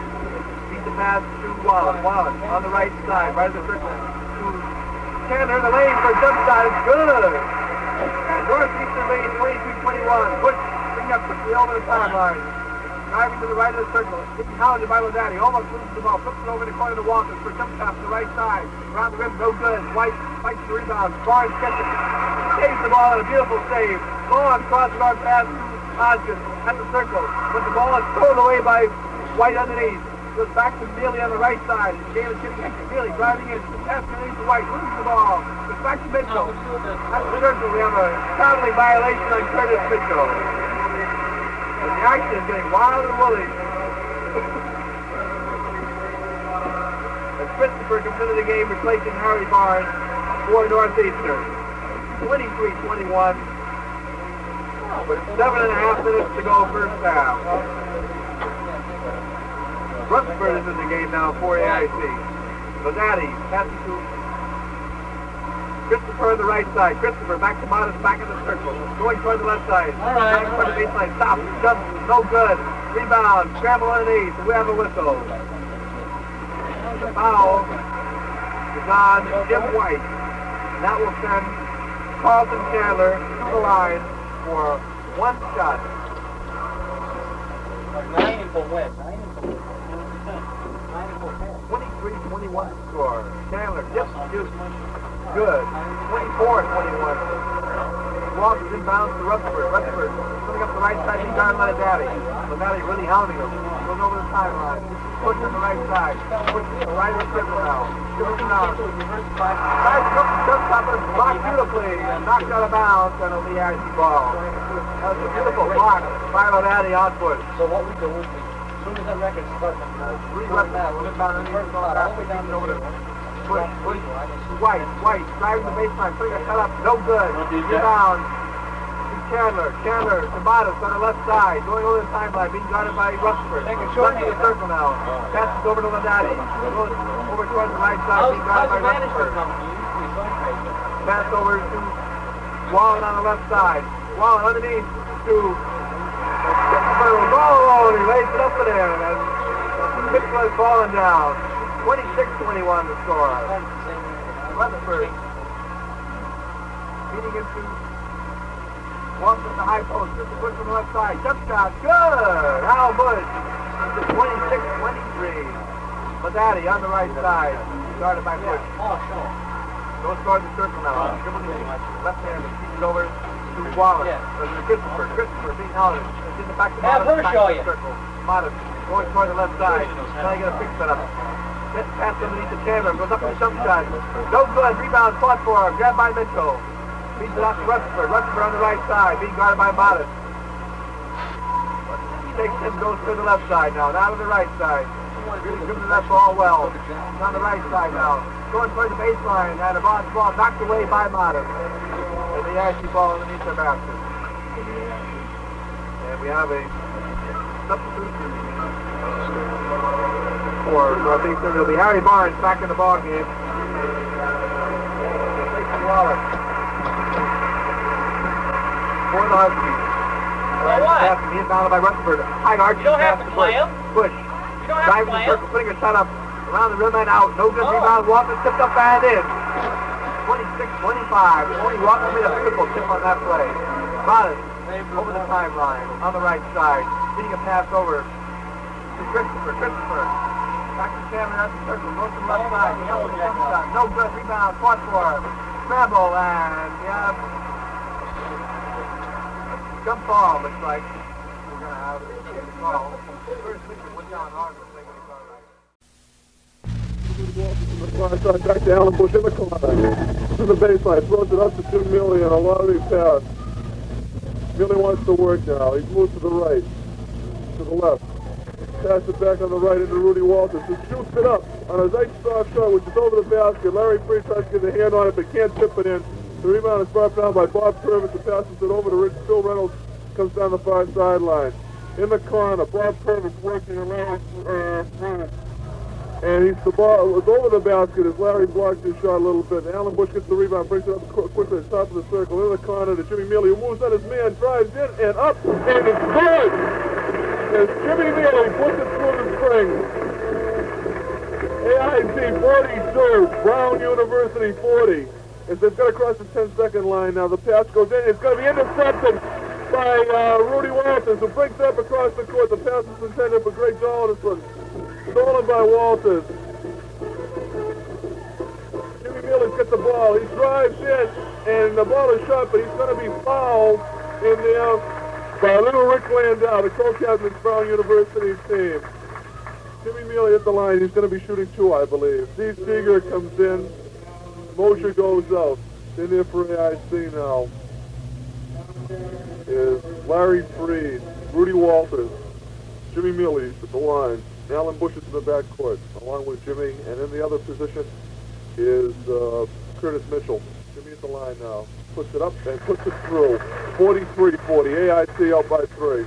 Beats the pass to Wallen. Wallen on the right side, right of the circle. To Chandler in the lane for a jump shot. It's good. And Northeastern leads 22-21. Bush bringing up quickly over the timeline. Driving to the right of the circle. Getting hounded by Lazati. Almost loses the ball. Flips it over the corner to Walters for a jump shot to the right side. Around the rim, no good. White fights the rebound. Barnes gets it. Saves the ball in a beautiful save. Long cross-guard pass to Hodgins at the circle. But the ball is thrown away by White underneath. Goes back to Neely on the right side. Galen getting extra. Neely driving in. Pass underneath to White. Loses the ball. Goes back to Mitchell. At the circle, we have a traveling violation on Curtis Mitchell. And the action is getting wild and woolly. And Christopher comes into the game replacing Harry Barnes for Northeastern. 23-21. With 7.5 minutes to go first half. Rutherford is in the game now for AIC. Lazati passes to Christopher on the right side. Christopher back to Modest, back in the circle. Going toward the left side. All right. Back toward the baseline. Stop. Jump. No good. Rebound. Scramble underneath. We have a whistle. The foul is on Jim White. And that will send Carlton Chandler to the line for one shot. 9 for win. 23-21 score. Chandler just shoots. Good. 24-21. Walks inbounds to Rutherford. Rutherford putting up the right side. He's got Lazati. Lazati really hounding him. Goes over the timeline. Push on the right side. Push to the right of the circle now. Dribbles down. Tries to go for the jump shot, but it's blocked beautifully. And knocked out of bounds, and it'll be AIC ball. That was a beautiful block by Lazati on foot. So what we do is as soon as that record starts, Three left now. Inbound and he's going back. Over to Bush. White, driving the baseline, putting a cut up, no good. Rebound to Chandler. Chandler to Modest on the left side, going over the timeline, being guarded by Rutherford. Left of the circle now. Passes over to Lazati. Goes over towards the right side, being guarded by Rutherford. Pass over to Wallen on the left side. Wallen underneath to Christopher. Oh, he lays it up and in, and Mitchell has fallen down. 26-21 the score. Rutherford feeding into Walks at the high post. Just a push from the left side. Jump shot. Good. Al Bush. It's 26-23. Lazati on the right side. Started by Bush. Goes towards the circle now. Dribbling left hand. Keeps it over to Wallace. Christopher. Christopher being held. It's in the back of the circle. Modest. Going toward the left side. Trying to get a fix set up. Gets past underneath the Chandler. Goes up for the jump shot. No good. Rebound fought for. Grabbed by Mitchell. Beats it out to Rutherford. Rutherford on the right side. Being guarded by Modest. He takes him. Goes to the left side now. Now to the right side. Really dribbling that ball well. It's on the right side now. Going towards the baseline, and the ball knocked away by Modern. And the AIC ball underneath the basket. And we have a substitution for Northeastern. It'll be Harry Barnes back in the ball game. Wallace. For the Huskies. So what? He's down by Rutherford. High arch. You don't have to play him. Push. You don't have to play him. Putting a shot up around the rim and out. No good rebound. Walker tipped up and in. 26-25. Only Walker made a beautiful tip on that play. Modest over the timeline on the right side. Getting a pass over to Christopher. Back to Cameron out the circle. Goes to the left side. No good rebound. Fought for. Scramble and we have jump ball. Looks like we're going to have a call. First Mitchell went down hard. Back to Alan Bush in the corner. To the baseline. Throws it up to Jim Milley and a lottery pass. Milley wants to work now. He's moved to the right. To the left. Pass it back on the right into Rudy Walters, who shoots it up on a nice soft shot, which is over the basket. Larry Freed tries to get a hand on it, but can't tip it in. The rebound is brought down by Bob Purvis, who passes it over to Phil Reynolds, comes down the far sideline. In the corner, Bob Purvis working around Freed. And the ball was over the basket as Larry blocked his shot a little bit. Alan Bush gets the rebound, brings it up quickly at the top of the circle. In the corner to Jimmy Mealy, who moves on his man, drives in and up, and it's good! As Jimmy Mealy puts it through the string. AIC 42, Brown University 40. As they've got across the 10-second line now, the pass goes in. It's going to be intercepted by Rudy Walters, who brings it up across the court. The pass is intended for Greg Donaldson. Stolen by Walters. Jimmy Mealy gets the ball. He drives in, and the ball is shot, but he's going to be fouled in there by little Rick Landau, the co-captain of Brown University's team. Jimmy Mealy at the line. He's going to be shooting 2, I believe. Steve Seeger comes in. Mosher goes out. In there for AIC now is Larry Freed, Rudy Walters, Jimmy Mealy at the line. Alan Bush is in the backcourt, along with Jimmy. And in the other position is Curtis Mitchell. Jimmy at the line now. Puts it up and puts it through. 43-40. AIC out by 3.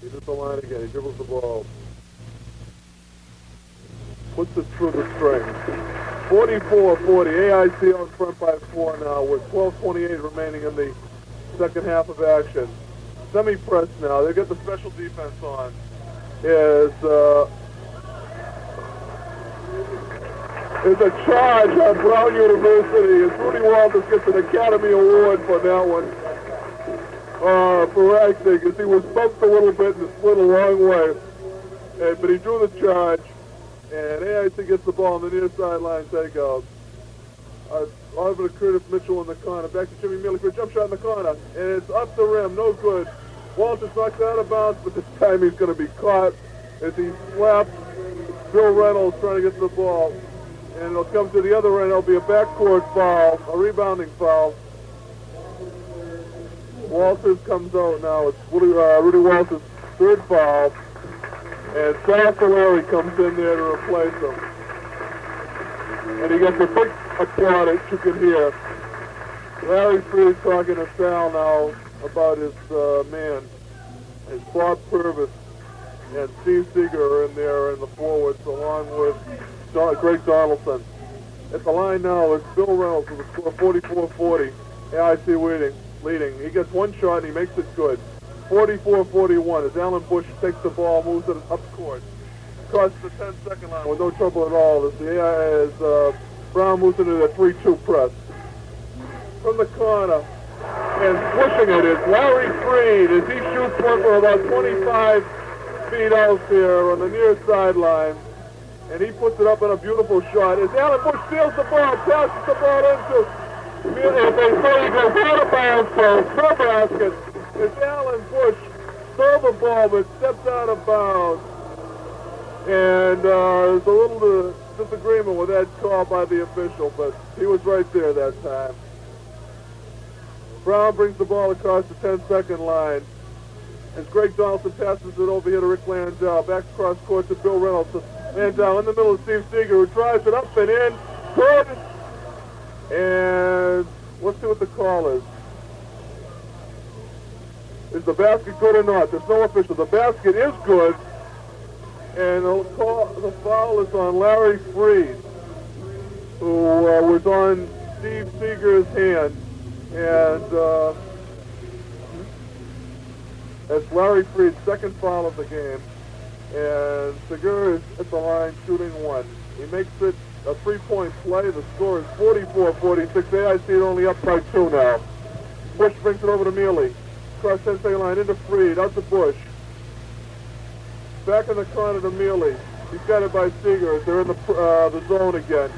He's at the line again. He dribbles the ball. Puts it through the string. 44-40. AIC out front by 4 now with 12:28 remaining in the second half of action. Semi-press now. They get the special defense on. It's a charge on Brown University as Rudy Walters gets an Academy Award for that one. For acting, as he was bumped a little bit and slid a long way. But he drew the charge, and AIC gets the ball on the near sideline takeout. Over to Curtis Mitchell in the corner. Back to Jimmy Mealy for a jump shot in the corner. And it's up the rim, no good. Walters knocks out of bounds, but this time he's going to be caught as he slaps Bill Reynolds trying to get to the ball. And it'll come to the other end. It'll be a backcourt foul, a rebounding foul. Walters comes out now. It's Rudy Walters' third foul. And Sal Solari comes in there to replace him. And he gets a big applaud that you can hear. Larry Freed talking to Sal now about his man. His Bob Purvis and Steve Seeger are in there in the forwards, along with Greg Donaldson. At the line now is Bill Reynolds with a score 44-40. AIC leading. He gets one shot and he makes it good. 44-41 as Alan Bush takes the ball, moves it up court. Crosses the 10-second line with no trouble at all as Brown moves into the 3-2 press. From the corner and pushing it is Larry Freed as he shoots one for about 25 feet out there on the near sideline. And he puts it up in a beautiful shot. As Alan Bush steals the ball, passes the ball into Mealy, and they say he goes out of bounds for the basket. As Alan Bush stole the ball but stepped out of bounds. And there's a little disagreement with that call by the official, but he was right there that time. Brown brings the ball across the 10-second line. as Greg Donaldson passes it over here to Rick Landau. Back across court to Bill Reynolds. Landau in the middle of Steve Seeger, who drives it up and in. Good. And let's see what the call is. Is the basket good or not? There's no official. The basket is good. And the foul is on Larry Freed, who was on Steve Seeger's hand. And that's Larry Freed's second foul of the game. And Seeger is at the line shooting one. He makes it a three-point play. The score is 44-46. AIC only up by 2 now. Bush brings it over to Mealy. Cross Sensei line into Freed, out to Bush. Back in the corner to Mealy. He's got it by Seeger. They're in the zone again.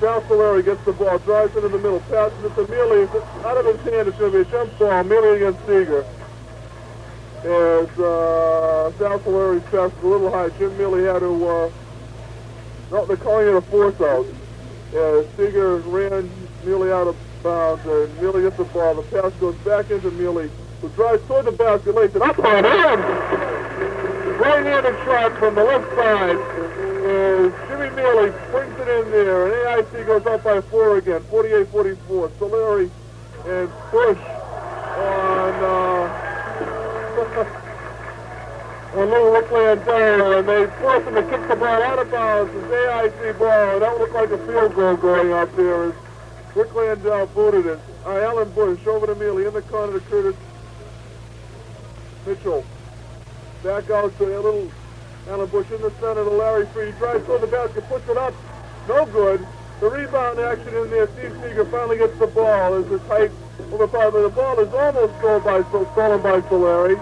Sal Solari gets the ball, drives it in the middle, passes it to Mealy. Out of his hand, it's going to be a jump ball. Mealy against Seeger. As Sal Solari's pass was a little high, Jim Mealy had to, no, they're calling it a force out. Seeger ran Mealy out of bounds, and Mealy gets the ball. The pass goes back into Mealy, who drives toward the basket, lays it up on him. Right-handed shot from the left side. Jimmy Mealy brings it in there, and AIC goes up by 4 again, 48-44. Solari and Bush on little Rick Landau, and they force him to kick the ball out of bounds. It's AIC ball. That looked like a field goal going up there as Rick Landau booted it. Alan Bush over to Mealy in the corner to Curtis Mitchell. Back out to a little Alan Bush in the center to Larry Freed. He drives toward the basket, puts it up. No good. The rebound action in there. Steve Seeger finally gets the ball. There's a tight overpower. The ball is almost stolen by Solari.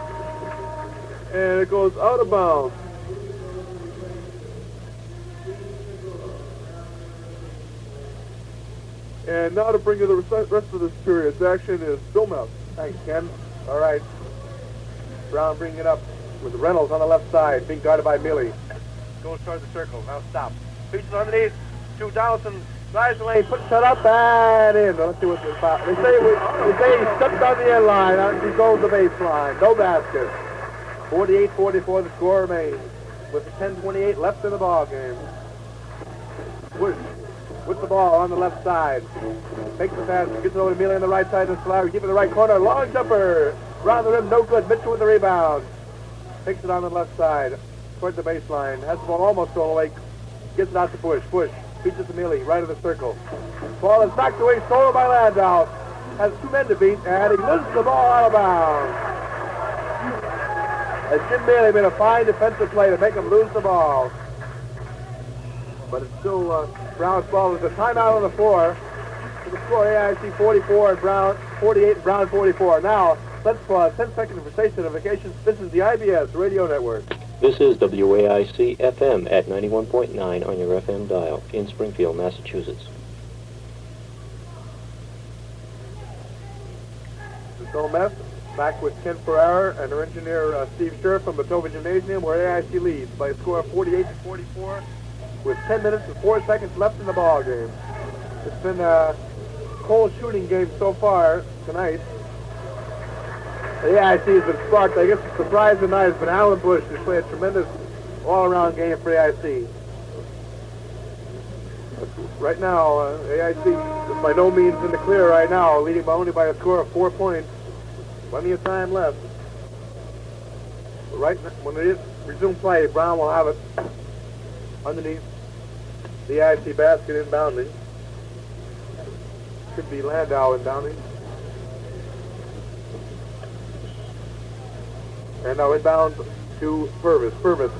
And it goes out of bounds. And now to bring you the rest of this period's action is Bill Mouth. Thanks, Ken. All right. Brown bringing it up with Reynolds on the left side, being guarded by Mealy. Goes toward the circle. Now stop. Feeds it underneath to Donaldson. Drives the lane, puts it up and in. Let's see what the foul. They say he stepped on the end line. He goes the baseline. No basket. 48-44 the score remains with 10:28 left in the ball game. Bush with the ball on the left side. Takes the pass, gets it over to Mealy on the right side to Solari. Keep it in the right corner. Long jumper. Round the rim, no good. Mitchell with the rebound. Takes it on the left side toward the baseline. Has the ball almost stolen away. Gets it out to Bush. Bush feeds it to Mealy, right of the circle. Ball is knocked away, stolen by Landau. Has 2 men to beat, and he loses the ball out of bounds. As Jim Mealy made a fine defensive play to make him lose the ball. But it's still Brown's ball. There's a timeout on the floor. To the score, AIC 44 and Brown 48 and Brown 44. Now, let's pause 10 seconds for station notifications. This is the IBS Radio Network. This is WAIC FM at 91.9 on your FM dial in Springfield, Massachusetts. This is Bill Mess, back with Ken Ferrara and our engineer Steve Scherr from Batova Gymnasium, where AIC leads by a score of 48-44 with 10 minutes and 4 seconds left in the ball game. It's been a cold shooting game so far tonight. The AIC has been sparked. I guess the surprise tonight has been Alan Bush, who's played a tremendous all-around game for AIC. Right now, AIC is by no means in the clear right now, leading by only by a score of 4 points. Plenty of time left. But right when they resume play, Brown will have it underneath the AIC basket inbounding. Could be Landau inbounding. And now inbound to Purvis. Purvis,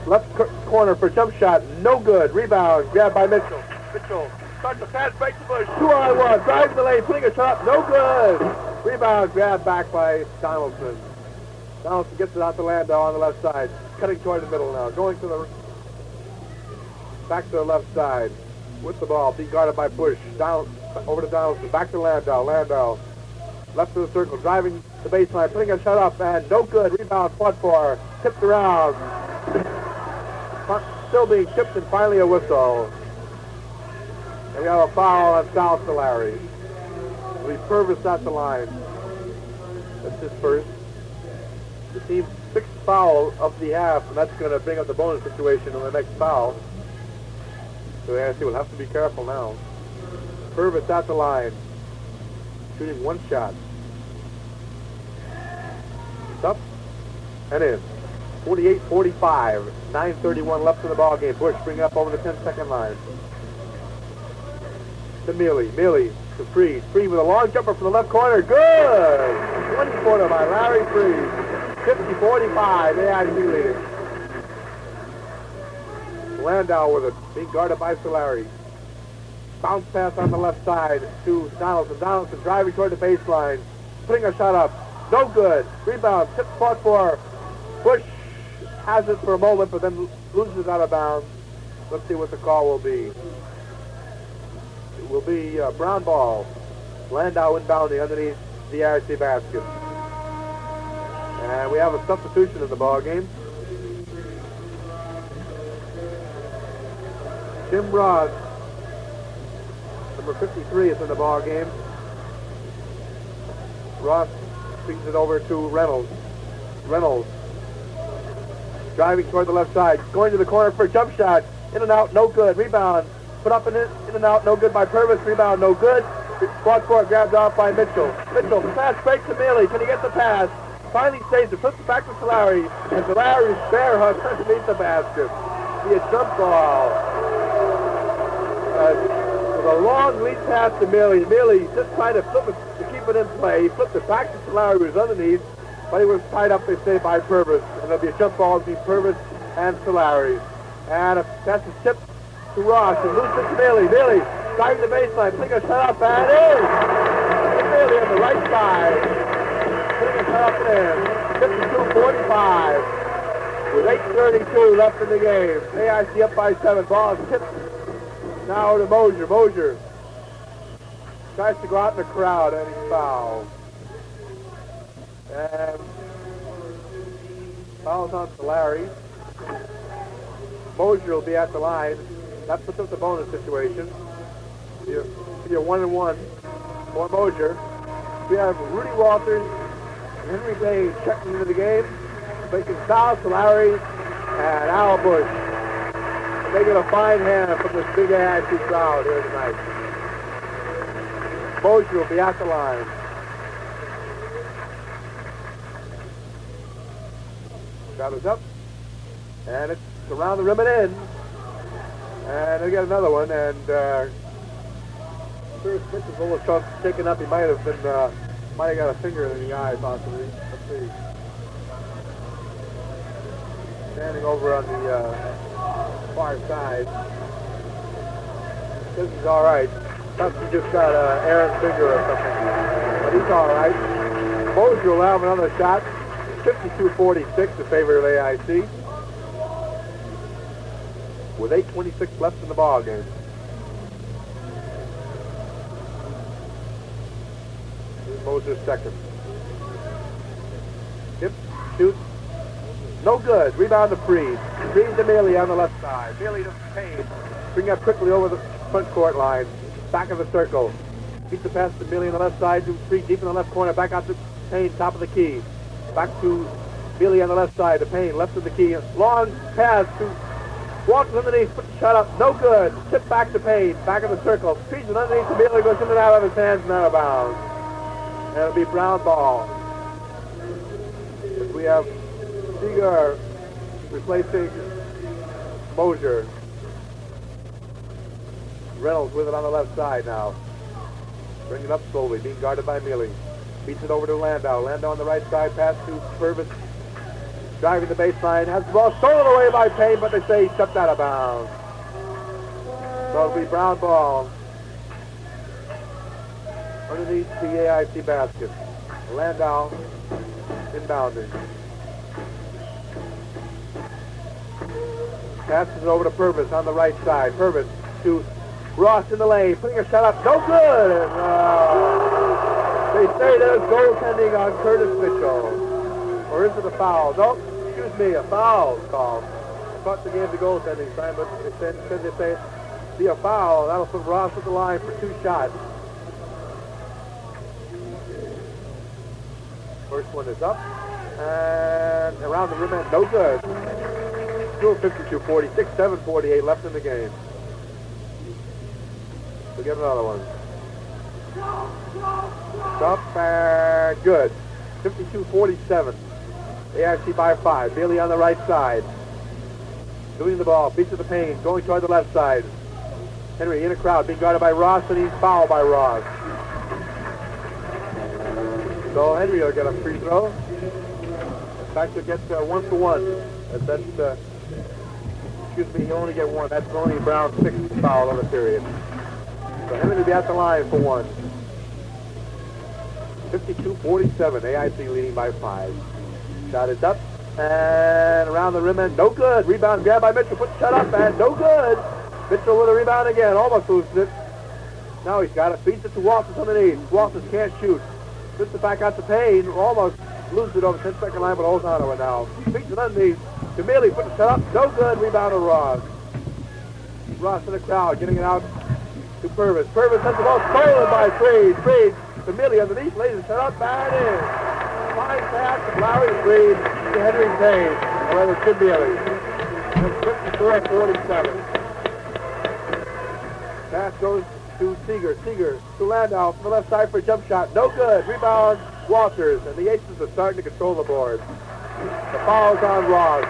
left corner for jump shot, no good. Rebound, grabbed by Mitchell. Mitchell starts to pass, breaks the Bush. 2-on-1, drives the lane, putting a shot, no good. Rebound, grabbed back by Donaldson. Donaldson gets it out to Landau on the left side, cutting toward the middle now, going to the back to the left side with the ball, being guarded by Bush. Over to Donaldson, back to Landau. Landau left to the circle, driving the baseline, putting a shot up, and no good. Rebound fought for, tipped around. Still being tipped, and finally a whistle. And we have a foul on Sal Solari. Lee Purvis at the line. That's his first. the team's 6th foul of the half, and that's going to bring up the bonus situation in the next foul. So the AIC will have to be careful now. Purvis at the line, shooting one shot. It's up and in. 48-45, 9:31 left in the ball game. Bush bring up over the 10-second line. To Mealy to Freed. Freed with a long jumper from the left corner. Good! 20-footer by Larry Freed. 50-45, AIC leading. Landau with it, being guarded by Solari. Bounce pass on the left side to Donaldson. Donaldson driving toward the baseline. Putting a shot up. No good. Rebound. Tip fought for. Bush has it for a moment, but then loses it out of bounds. Let's see what the call will be. It will be brown ball. Landau inbounding underneath the AIC basket. And we have a substitution in the ball game. Tim Ross, number 53, is in the ball game. Ross swings it over to Reynolds. Reynolds driving toward the left side, going to the corner for a jump shot. In and out, no good. Rebound, put up in and out, no good by Purvis. Rebound, no good. Squad four grabbed off by Mitchell. Mitchell, pass break to Mealy. Can he get the pass? Finally saves it, flips it back to Solari, and Solari's bear hug underneath the basket. Be a jump ball. With a long lead pass to Mealy. Mealy just tried to flip it to keep it in play. He flipped it back to Solari, who was underneath, but he was tied up, they say, by Purvis. And there'll be a jump ball between Purvis and Solari. And a pass is tipped to Ross, and loose it to Mealy. Mealy driving the baseline, putting a shot up, and in! Mealy on the right side. Putting a shot up and in. 52-45. With 8:32 left in the game. AIC up by 7. Ball is tipped now to Mosier. Mosier tries to go out in the crowd, and he's fouled. And fouls on Solari. Mosier will be at the line. That puts up the bonus situation. Be a 1-and-1 for Mosier. We have Rudy Walters and Henry Day checking into the game. Making foul, Solari and Al Bush. Making a fine hand from this big AIC crowd here tonight. Mosier will be at the line. Shot is up. And it's around the rim and in. And they get another one. And Chris Smith is a little shaken up. He might have got a finger in the eye, possibly. Let's see. Standing over on the far side. This is all right. Perhaps he just got an errant finger or something. But he's all right. Mosier will have another shot. 52-46 in favor of AIC. With 8:26 left in the ball game. Mosier's second. Hip, shoots. No good. Rebound to Freed. Freed to Mealy on the left side. Mealy to Payne. Bring up quickly over the front court line. Back of the circle. Beat the pass to Mealy on the left side. To Freed deep in the left corner. Back out to Payne, top of the key. Back to Mealy on the left side. To Payne, left of the key. Long pass to Walters underneath. Put the shot up. No good. Tip back to Payne. Back of the circle. Freed it underneath to Mealy. Goes in and out of his hands and out of bounds. And it'll be brown ball. We have Seager replacing Mosier. Reynolds with it on the left side now. Bringing it up slowly, being guarded by Mealy. Beats it over to Landau. Landau on the right side, pass to Purvis. Driving the baseline, has the ball stolen away by Payne, but they say he stepped out of bounds. So it'll be brown ball underneath the AIC basket. Landau inbounding. Passes it over to Purvis on the right side. Purvis to Ross in the lane, putting a shot up. No good! And, they say there's goaltending on Curtis Mitchell. Or is it a foul? No, excuse me, a foul called. I thought the game to goaltending time, but they said they say be a foul. That'll put Ross at the line for 2 shots. First one is up And around the rim, and no good. Still 52-46, 7:48 left in the game. We'll get another one. Up and good. 52-47. AIC by 5. Bailey on the right side. Doing the ball. Beats of the paint. Going toward the left side. Henry in a crowd. Being guarded by Ross, and he's fouled by Ross. So Henry will get a free throw. In fact, he'll get 1 for 1. That's, excuse me, he'll only get 1. That's only Brown's 6th foul of the period. So Henry will be at the line for 1. 52-47. AIC leading by 5. Shot is up and around the rim and no good. Rebound grabbed by Mitchell. Put the shot up and no good. Mitchell with a rebound again. Almost loses it. Now he's got it. Feeds it to Walters underneath. Walters can't shoot. Puts it back out to Payne. Almost loses it over 10-second line, but holds on to it now. Feeds it underneath. Camille put the shot up. No good. Rebound to Ross. Ross in the crowd getting it out to Purvis. Purvis has the ball stolen by Freed. Freed. Camille underneath. Lays the shot up and in. Fine pass to Lowry Freed to Henry Payne. Or rather, Camille. 54-47. Pass goes to Seeger. Seeger to Landau from the left side for a jump shot. No good. Rebound, Walters. And the Aces are starting to control the board. The foul's on Ross.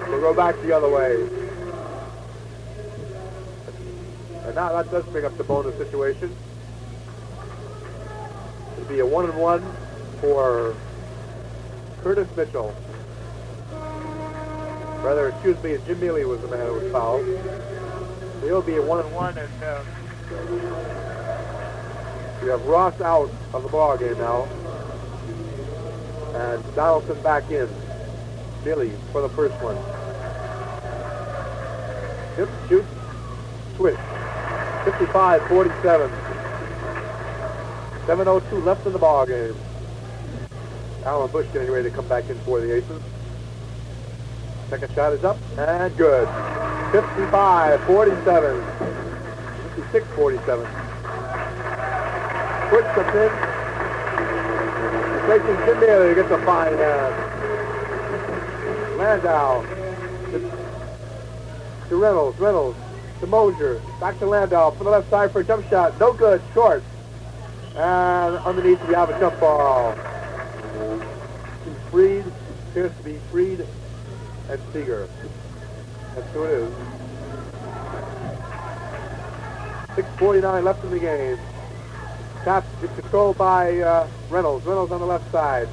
We'll go back the other way. And now that does bring up the bonus situation. It'll be a 1-and-1 for Curtis Mitchell. Rather, excuse me, Jim Mealy was the man who was fouled. So he'll be a 1-and-1, and we have Ross out of the ball game now, and Donaldson back in. Mealy for the first one. Yep, shoots, switch. 55-47. 7:02 left in the ball game. Alan Bush getting ready to come back in for the Aces. Second shot is up and good. 55-47. 56-47. Push comes in. Replacing Jim Bailey gets a fine hand. Landau to Reynolds. Reynolds to Mosier. Back to Landau for the left side for a jump shot. No good. Short. And underneath we have a jump ball. Freed. Appears to be Freed and Seeger. That's who it is. 6:49 left in the game. Tap is controlled by Reynolds. Reynolds on the left side.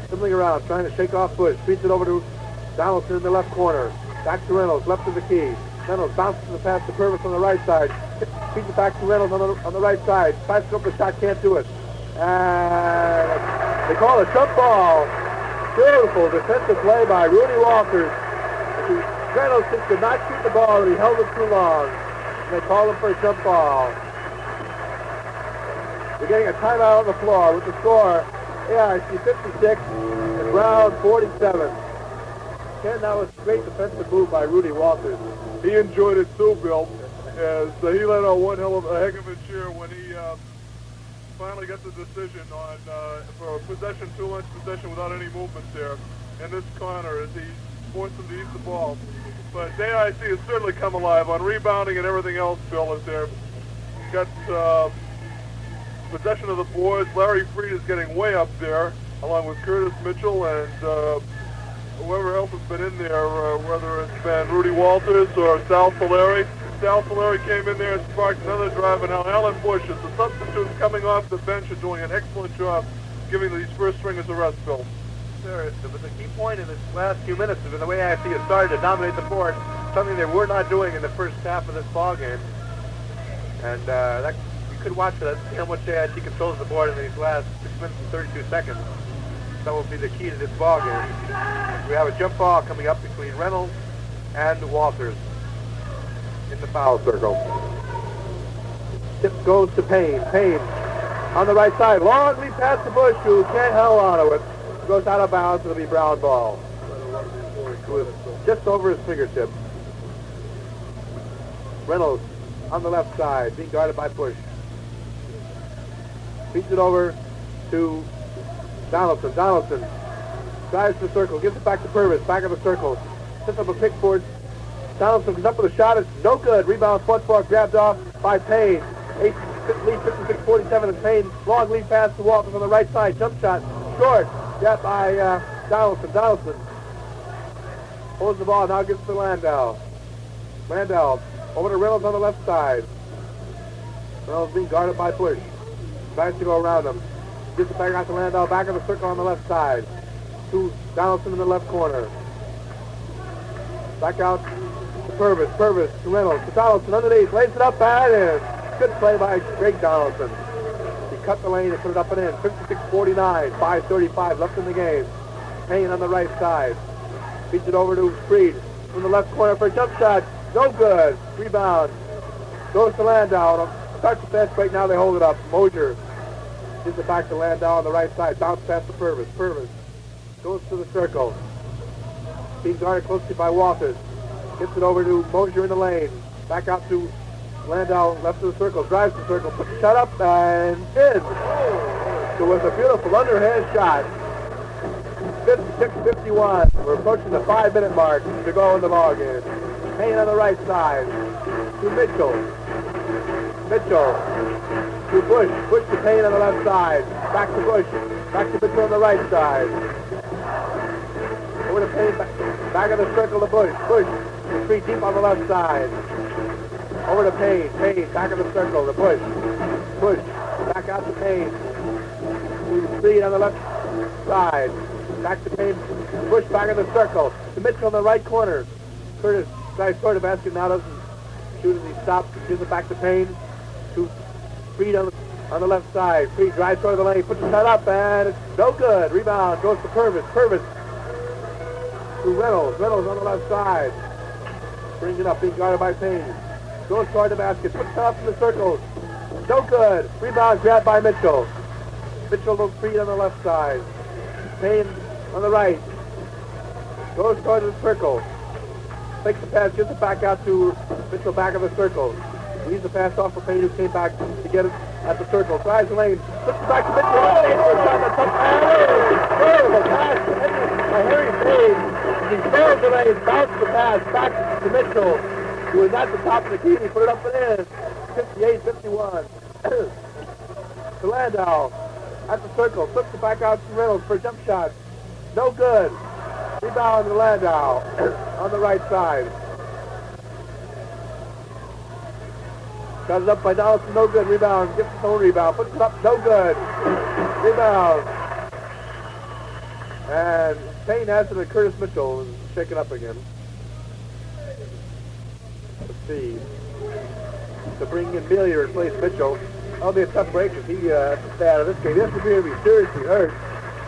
Dribbling around, trying to shake off Bush. Feeds it over to Donaldson in the left corner. Back to Reynolds, left of the key. Reynolds bounces the pass to Purvis on the right side. Feeds it back to Reynolds on the right side. Tries to go for the shot, can't do it. And they call a jump ball. Beautiful defensive play by Rudy Walters. Reynolds just could not shoot the ball, and he held it too long. And they call him for a jump ball. We're getting a timeout on the floor with the score AIC 56 and Brown 47. Ken, that was a great defensive move by Rudy Walters. He enjoyed it too, Bill, as he let out one heck of a cheer when he finally got the decision on for a possession, 2-inch possession without any movement there in this corner as he forced him to eat the ball. But AIC has certainly come alive on rebounding and everything else, Bill, as they're got possession of the boards. Larry Freed is getting way up there, along with Curtis Mitchell and whoever else has been in there, whether it's been Rudy Walters or Sal Polari. Sal Polari came in there and sparked another drive, and now Alan Bush, as the substitutes coming off the bench, are doing an excellent job giving these first stringers a rest, Bill. But the key point in the last few minutes has been the way AIC has started to dominate the board, something they were not doing in the first half of this ball game. And that you could watch that, see how much AIC controls the board in these last 6 minutes and 32 seconds. That will be the key to this ball game. We have a jump ball coming up between Reynolds and Walters in the foul circle. Tip goes to Payne. Payne on the right side. Long lead pass to Bush, who can't held onto it. Goes out of bounds. It'll be Brown ball. Just over his fingertip. Reynolds on the left side, being guarded by Bush. Feeds it over to Donaldson. Donaldson drives to the circle, gives it back to Purvis, back of the circle. Sets up a pick for Donaldson, comes up with a shot. It's no good. Rebound, football grabbed off by Payne. Lead 56-47 and Payne. Long lead pass to Walters on the right side. Jump shot. Short. Got by Donaldson. Donaldson holds the ball. Now gets to Landau. Landau over to Reynolds on the left side. Reynolds being guarded by Bush. Tries to go around him. Gets it back out to Landau. Back of the circle on the left side. To Donaldson in the left corner. Back out to Purvis. Purvis to Reynolds. To Donaldson underneath. Lays it up and in. Good play by Greg Donaldson. He cut the lane and put it up and in. 56-49. 5:35 left in the game. Payne on the right side. Feeds it over to Freed from the left corner for a jump shot. No good. Rebound. Goes to Landau. Starts the fast break. Now they hold it up. Mosier gives it back to Landau on the right side. Bounce pass to Purvis. Purvis goes to the circle. Being guarded closely by Walters. Gets it over to Mosier in the lane. Back out to Landau, left of the circle. Drives the circle. Puts the shot up and in. It was a beautiful underhand shot. 56-51. We're approaching the 5-minute mark to go in the ball game. Payne on the right side to Mitchell. Mitchell to Bush. Bush to Payne on the left side. Back to Bush. Back to Mitchell on the right side. Over to Payne. Back of the circle to Bush. Bush to 3 deep on the left side. Over to Payne. Payne back of the circle to Bush. Bush back out to Payne. To Freed on the left side. Back to Payne. Bush back in the circle. To Mitchell in the right corner. Curtis tries toward the basket. Now doesn't shoot as he stops. Gives it back to Payne. To Freed on the left side. Freed drives toward the lane. Puts the shot up and it's no good. Rebound goes to Purvis. Purvis to Reynolds. Reynolds on the left side. Brings it up. Being guarded by Payne. Goes toward the basket. Puts it up in the circle. No good. Rebound grabbed by Mitchell. Mitchell to Freed on the left side. Payne on the right. Goes toward the circle. Takes the pass, gives it back out to Mitchell back of the circle. Leaves the pass off for Payne who came back to get it at the circle. Drives the lane. Puts it back to Mitchell. Beautiful pass by Harry Payne. He throws the lane, bounces the pass back to Mitchell, who was at the top of the key. He put it up and in. 58-51. To Landau. At the circle, flips it back out to Reynolds for a jump shot. No good. Rebound to Landau on the right side. Got it up by Donaldson, no good. Rebound, gets his own rebound, puts it up, no good. Rebound. And Payne has it, and Curtis Mitchell is shaken up again. Let's see. To bring in Mealy to replace Mitchell. That'll be a tough break if he has to stay out of this game. He has to be seriously hurt,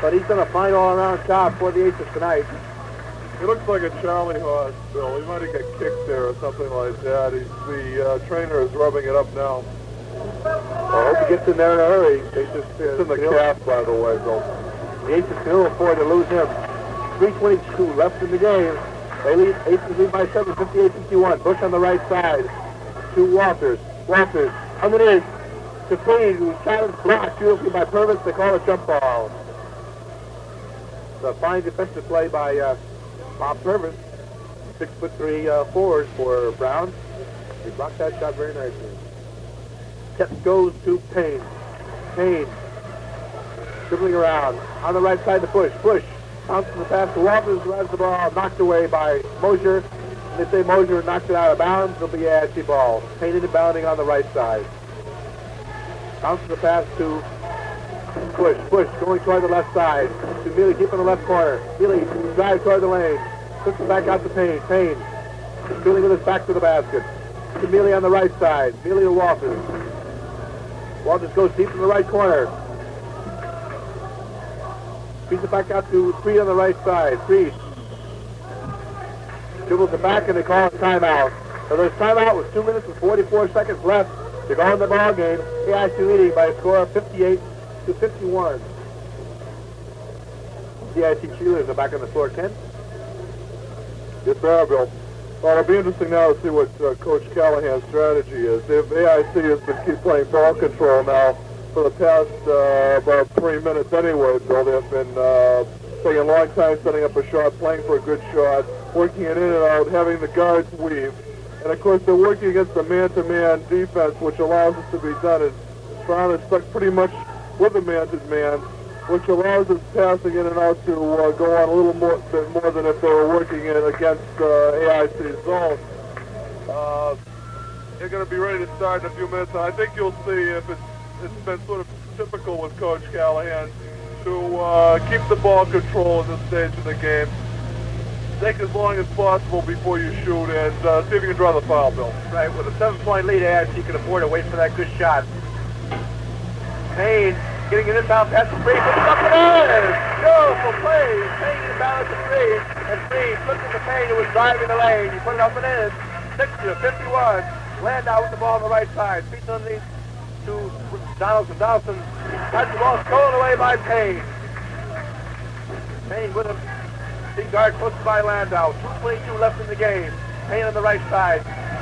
but he's done a fine all-around job for the Aces tonight. He looks like a Charlie horse, Bill. He might have got kicked there or something like that. The trainer is rubbing it up now. I hope he gets in there in a hurry. It's in the calf, by the way, Bill. The Aces can ill afford to lose him. 3:22 left in the game. They lead, Aces lead by 7, 58-51. Bush on the right side to Walters. Walters underneath to Freed, who shot and blocked beautifully by Purvis. They call it jump ball. It's a fine defensive play by Bob Purvis. 6'3" forward for Brown. He blocked that shot very nicely. Tip goes to Payne. Payne dribbling around on the right side to Bush. Bush bounces the pass to Walters, drives the ball, knocked away by Mosier. They say Mosier knocked it out of bounds. It'll be AIC ball. Payne inbounding on the right side. Bounces the pass to Bush. Bush going toward the left side. To Mealy deep in the left corner. Mealy drives toward the lane. Puts it back out to Payne. Payne shooting with his back to the basket. To Mealy on the right side. Mealy to Walters. Walters goes deep in the right corner. Feeds it back out to Freed on the right side. Freed dribbles it back and they call a timeout. So there's timeout with 2 minutes and 44 seconds left to go in the ball game. AIC leading by a score of 58-51. The AIC cheerleaders are back on the floor. Ken? Yes, sir, Bill. Well, it'll be interesting now to see what Coach Callahan's strategy is. If AIC has been keep playing ball control now, for the past about 3 minutes anyway, Bill. They've been taking a long time setting up a shot, playing for a good shot, working it in and out, having the guards weave. And of course, they're working against the man-to-man defense, which allows us to be done. And Brown is stuck pretty much with a man-to-man, which allows us passing in and out to go on a little bit more than if they were working in against AIC zone. They're going to be ready to start in a few minutes, and I think you'll see if it's been sort of typical with Coach Callahan to keep the ball control at this stage of the game. Take as long as possible before you shoot, and see if you can draw the foul, Bill. Right, with a 7-point lead, AIC can afford to wait for that good shot. Payne getting an inbound pass to Free, puts it up and in! Beautiful play! Payne inbound to Free, and Free flipping to Payne, who was driving the lane. He put it up and in. 60-51. Landau with the ball on the right side. Feet underneath to Donaldson. Donaldson has the ball stolen away by Payne. Payne with him. Big guard close by Landau. 2:22 left in the game. Payne on the right side.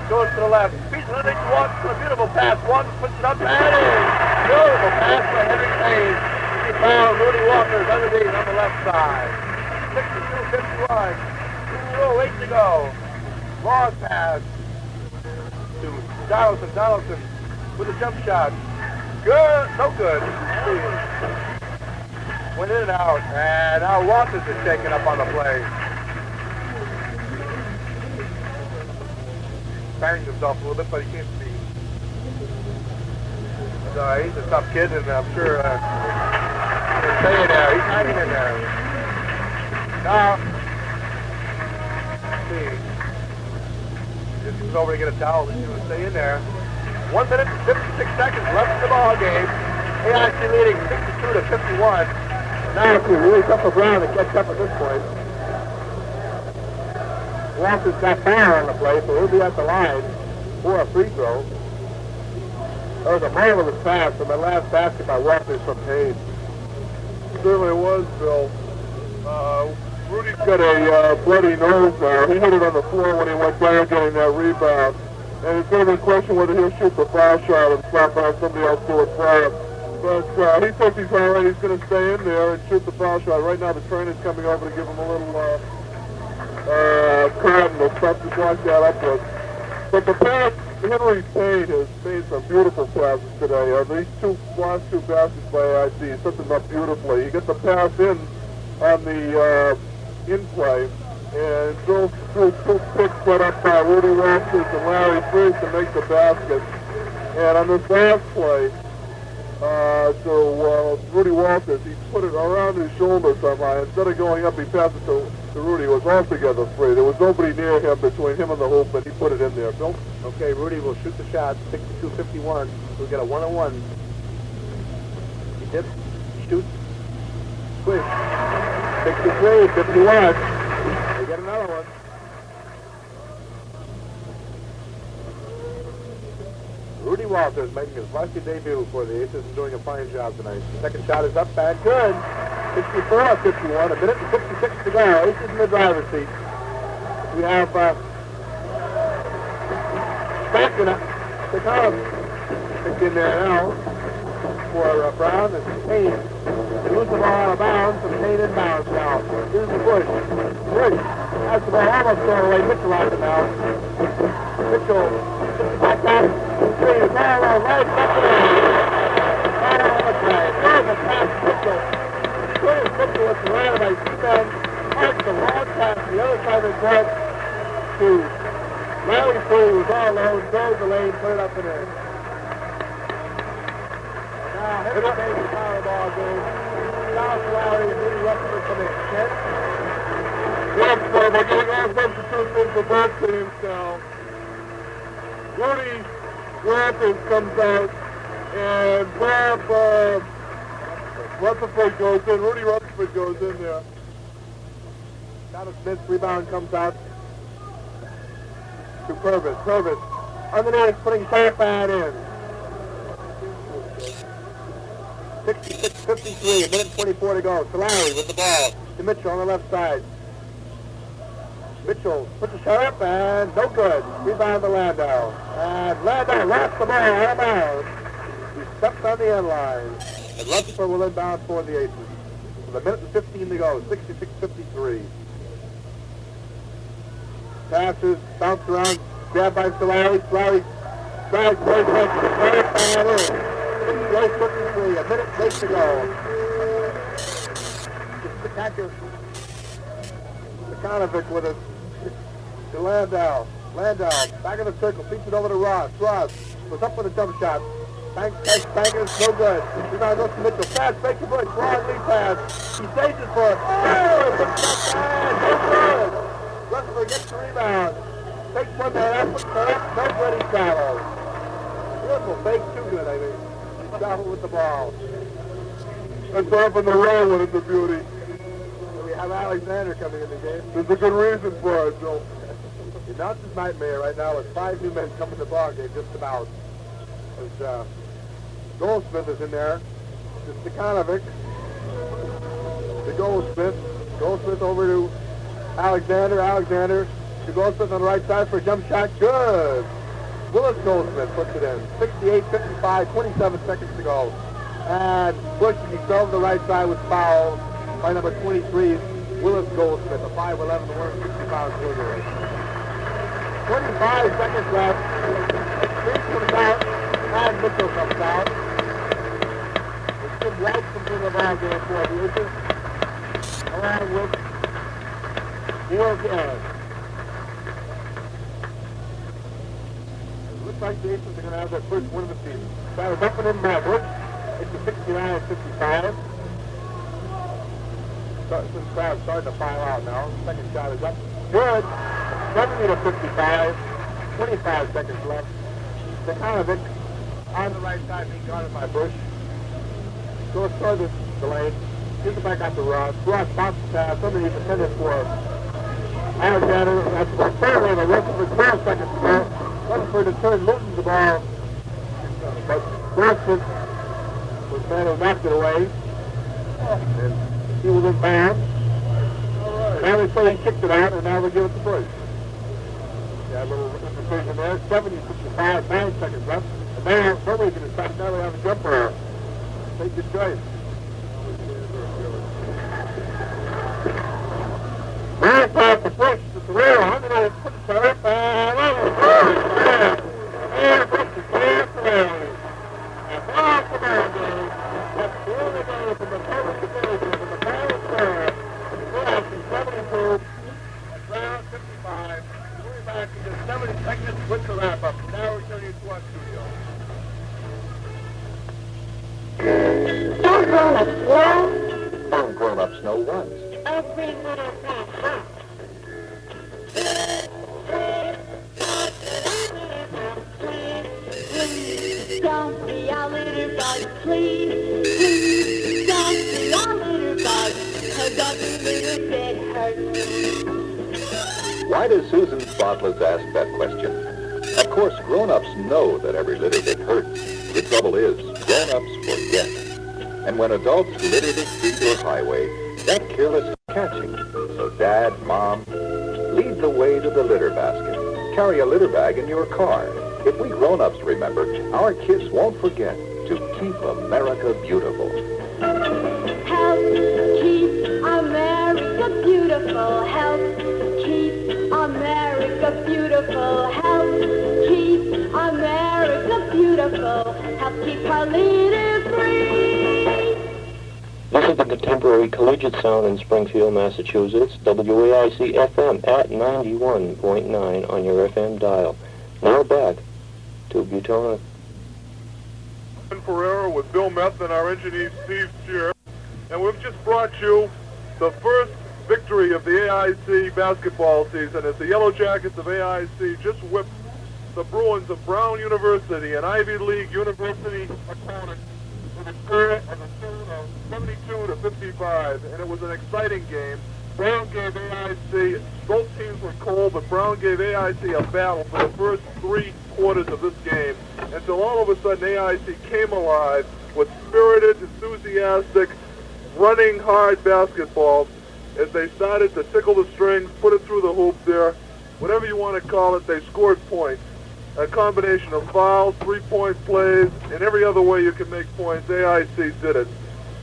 Goes to the left. Feet underneath to Watson. A beautiful pass. Watson puts it up and in. Beautiful pass by Henry Payne. He found Rudy Walker's underneath on the left side. 62-51. 2:08 to go. Long pass to Donaldson. Donaldson with a jump shot. Good. No good. Went in and out. And now Walters is shaken up on the play. Bangs himself a little bit, but he can't see. He's a tough kid, and I'm sure he's staying there. He's hanging in there. Now, let's see. Just comes over to get a towel. He's going to stay in there. 1 minute and 56 seconds left in the ball game. AIC leading 62-51. Now it's really tough for Brown to catch up at this point. Walters got fire on the play, so he'll be at the line for a free throw. That was a marvelous pass from the last basket by Walters from Payne. Certainly was, Bill. Rudy's got a bloody nose now. He hit it on the floor when he went down getting that rebound. And it's going to be a question whether he'll shoot the foul shot and slap on somebody else to it for him. But he thinks he's all right. He's going to stay in there and shoot the foul shot. Right now the trainer's coming over to give him a little card and they'll start to block that up with. But the pass, Henry Payne has made some beautiful passes today. These last two passes by AIC, he set them up beautifully. He gets the pass in on the in play and throws two picks set up by Rudy Walters and Larry Freese to make the basket. And on this last play, Rudy Walters, he put it around his shoulder somehow. Instead of going up, he passed it to Rudy. It was altogether free. There was nobody near him between him and the hoop, and he put it in there. Bill? Okay, Rudy will shoot the shot. 62-51. We'll get a 1-on-1. He dips, shoots, squish. 63-51. We get another one. Rudy Walters making his varsity debut for the Aces and doing a fine job tonight. The second shot is up and good. 64-51, a minute and 56 to go. Aces in the driver's seat. We have Spackina to come. Picked in there now for Brown and Payne. They lose the ball out of bounds and Payne inbounds now. Here's the Bush. Bush has the ball almost thrown away. Mitchell on it now. Mitchell back out. Three is all on right. Back to the all on the play. Perfect pass Mitchell. Curtis Mitchell with the right of my defense. Marks the long pass to the other side of the court to Larry Free, who's all alone, goes the lane, put it up and in. Now, Henry Payne is out of the ball game. South Lowry and Rudy Rutherford come in. Ken? Yes, we're getting all substitutions for both teams now. Rudy Walters comes out, and Bob Rutherford goes in. Rudy Rutherford goes in there. Donald Smith's rebound comes out to Purvis. Purvis underneath, putting Sharpad in. 66-53, a minute and 24 to go. Solari with the ball to Mitchell on the left side. Mitchell puts a shot up and no good. Rebound to Landau. And Landau lost the ball out of bounds. He steps on the end line. And Rutherford will inbound for the Aces. With a minute and 15 to go, 66-53. Passes, bounce around, grabbed by Solari. Solari drives, very quick, very far in. 68-53, a minute late to go. Stefanovic with it to Landau. Landau, back in the circle, feeds it over to Ross. Ross was up with a jump shot. Banks, no good. Rebound goes to Mitchell. Pass, fake the Bush. Long lead pass. He saves it for it. Oh, big shot pass. No good. Russell gets the rebound. Takes one there. That's what's correct. No good. He travels. Beautiful fake. Too good, I think. He traveled with the ball. That's off on the roll when it's a beauty. So we have Alexander coming in the game. There's a good reason for it, Joe. The announcer's nightmare right now with 5 new men coming to the ball game just about. As Goldsmith is in there. It's Stefanovic. To Goldsmith. Goldsmith over to Alexander. Alexander to Goldsmith on the right side for a jump shot. Good. Willis Goldsmith puts it in. 68-55, 27 seconds to go. And Bush, he fell to the right side with foul by number 23, Willis Goldsmith, a 5'11", 160-pound swimmer. 25 seconds left. Reese comes out, and Mitchell comes out. There's some light comes in the ball game for the Aces, along with Neil Garrett. It looks like the Aces are going to have their first win of the season. That was up and in Maverick. It's a 69-55. The crowd's starting to file out now. Second shot is up. Good. 70-55. 25 seconds left. Stefanovic on the right side being guarded by Bush. Goes toward the lane. Gives it back out to Ross. Ross bounces pass underneath the tennis for Alexander. That's the third one. The rest of it 12 seconds to go. Rutherford in turn loses the ball. But Rutherford was the man who knocked it away. And he was in bounds. Now they say he kicked it out, and now they give it to Bush. Yeah, a little indecision there. 70-65, 9 seconds left. And now nobody's going to stop. Now they have a jumper. Take your choice. Now pass to Bush. It's the real. I'm going to put it up. And Bush is there for him. And now for Mango. That's the only goal from the power division from the power square. Ross in 72. Round 55. We're back in just 70 seconds with the wrap-up. Now we're turning to our studio. Some grown-ups know. Some grown-ups know once. Every little thing hurts. Don't be a litter bug, please. Please, don't be a litter bug. 'Cause every little bit hurts. Why does Susan Spotless ask that question? Of course, grown-ups know that every little bit hurts. The trouble is, grown-ups forget. And when adults litter the street or highway, that careless is catching. So Dad, Mom, lead the way to the litter basket. Carry a litter bag in your car. If we grown-ups remember, our kids won't forget to keep America beautiful. Help keep America beautiful. Help keep America beautiful. Help keep America beautiful. Help keep our litter free. This is the contemporary collegiate sound in Springfield, Massachusetts, WAIC FM at 91.9 on your FM dial. Now back to Butona. Ferrero with Bill Methven, our engineer Steve Shear, and we've just brought you the first victory of the AIC basketball season as the Yellow Jackets of AIC just whipped the Bruins of Brown University, an Ivy League university opponent, with a score of 72-55, and it was an exciting game. Brown gave AIC, both teams were cold, but Brown gave AIC a battle for the first 3 quarters of this game, until all of a sudden AIC came alive with spirited, enthusiastic, running hard basketball as they started to tickle the strings, put it through the hoop there, whatever you want to call it. They scored points. a combination of fouls, three-point plays, and every other way you can make points. AIC did it.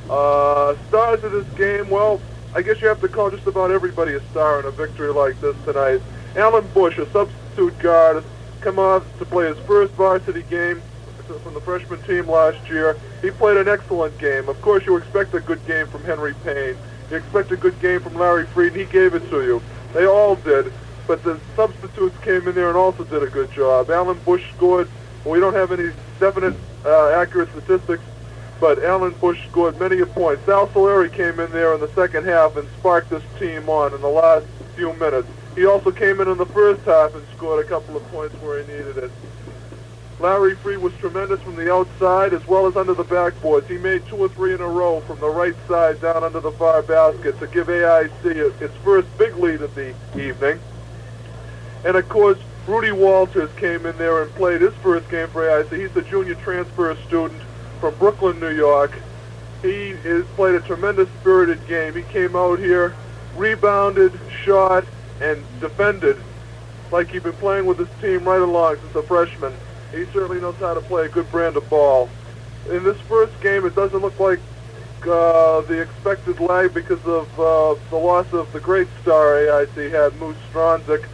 Stars of this game, well, I guess you have to call just about everybody a star in a victory like this tonight. Alan Bush, a substitute guard, has come out to play his first varsity game from the freshman team last year. He played an excellent game. Of course, you expect a good game from Henry Payne. You expect a good game from Larry Freed, and he gave it to you. They all did, but the substitutes came in there and also did a good job. Alan Bush scored. Well, we don't have any definite, accurate statistics, but Alan Bush scored many a point. Sal Solari came in there in the second half and sparked this team on in the last few minutes. He also came in the first half and scored a couple of points where he needed it. Larry Freed was tremendous from the outside as well as under the backboards. He made 2 or 3 in a row from the right side down under the far basket to give AIC its first big lead of the evening. And of course, Rudy Walters came in there and played his first game for AIC. He's a junior transfer student from Brooklyn, New York. He has played a tremendous spirited game. He came out here, rebounded, shot, and defended like he'd been playing with his team right along since a freshman. He certainly knows how to play a good brand of ball. In this first game, it doesn't look like the expected lag because of the loss of the great star AIC had, Moose Stronzik.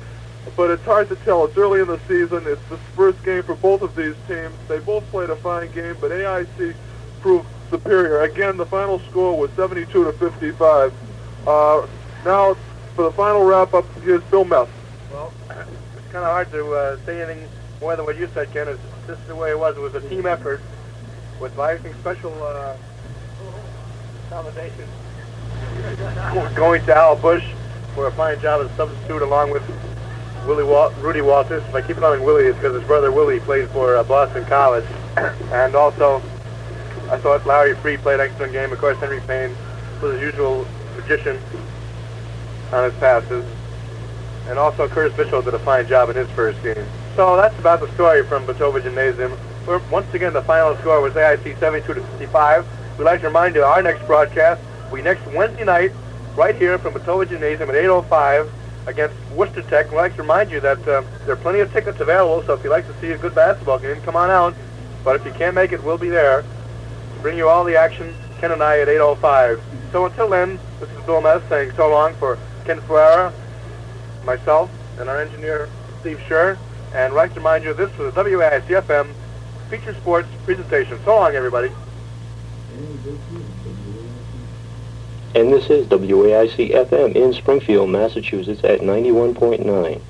But it's hard to tell. It's early in the season. It's the first game for both of these teams. They both played a fine game, but AIC proved superior. Again, the final score was 72-55. Now, for the final wrap-up, here's Bill Mess. Well, it's kind of hard to say anything more than what you said, Ken. This is the way it was. It was a team effort with Viking special commendation going to Al Bush for a fine job as a substitute along with Rudy Walters. If I keep calling Willie, it's because his brother Willie plays for Boston College. And also, I thought Larry Freed played an excellent game. Of course, Henry Payne was his usual magician on his passes. And also, Curtis Mitchell did a fine job in his first game. So that's about the story from Batova Gymnasium. Once again, the final score was AIC 72-55. We'd like to remind you, our next broadcast will be next Wednesday night, right here from Batova Gymnasium at 8:05 against Worcester Tech. We'd like to remind you that there are plenty of tickets available, so if you'd like to see a good basketball game, come on out. But if you can't make it, we'll be there to bring you all the action, Ken and I, at 8:05. So until then, this is Bill Mess saying so long for Ken Ferrara, myself, and our engineer, Steve Scher. And I'd like to remind you, this was a WAIC-FM feature sports presentation. So long, everybody. And this is WAIC-FM in Springfield, Massachusetts at 91.9.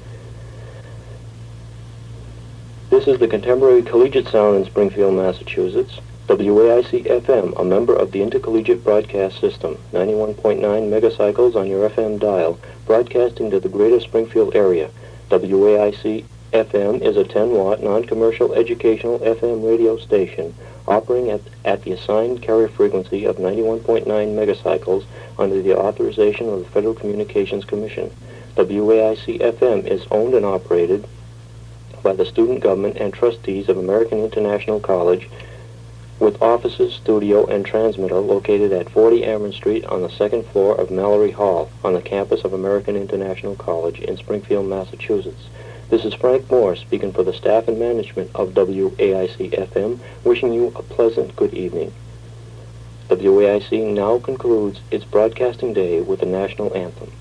This is the Contemporary Collegiate Sound in Springfield, Massachusetts. WAIC-FM, a member of the Intercollegiate Broadcast System, 91.9 megacycles on your FM dial, broadcasting to the greater Springfield area. WAIC-FM is a 10-watt, non-commercial educational FM radio station operating at the assigned carrier frequency of 91.9 megacycles under the authorization of the Federal Communications Commission. WAIC-FM is owned and operated by the student government and trustees of American International College, with offices, studio, and transmitter located at 40 Ameren Street on the second floor of Mallory Hall on the campus of American International College in Springfield, Massachusetts. This is Frank Moore speaking for the staff and management of WAIC-FM, wishing you a pleasant good evening. WAIC now concludes its broadcasting day with the national anthem.